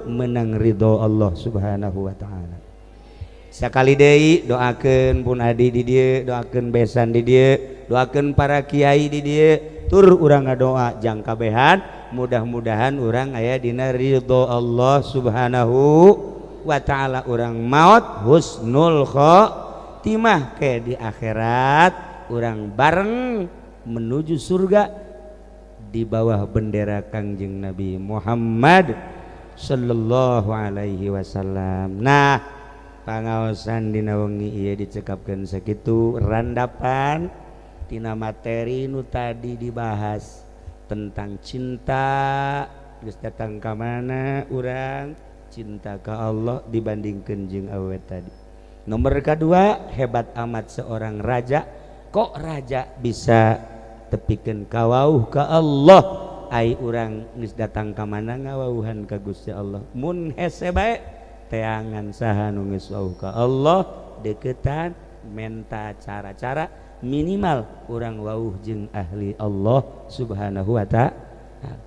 menang ridho Allah subhanahu wa ta'ala sakali deui doakeun pun adi di dieu doakeun besan di dieu doakeun para kiai di dieu tur urang ngadoa jang kabehan mudah-mudahan urang aya dina ridho Allah subhanahu wa ta'ala urang maot husnul khotimah ke di akhirat urang bareng menuju surga di bawah bendera Kangjeng Nabi Muhammad sallallahu alaihi wasallam. Nah, pangaosan dina wengi ieu dicekapkeun sakitu randapan tina materi nu tadi dibahas tentang cinta geus datang ka mana urang cinta ka Allah dibandingkeun jeung awet tadi. Nomor kedua, hebat amat seorang raja. Kok raja bisa tepikeun kawauh ka Allah? Ai urang geus datang ka mana ngawauhan ka Gusti Allah mun hese bae teangan saha nu geus wauh ka Allah deukeutan menta cara-cara minimal urang wauh jeung ahli Allah subhanahu wa ta'ala.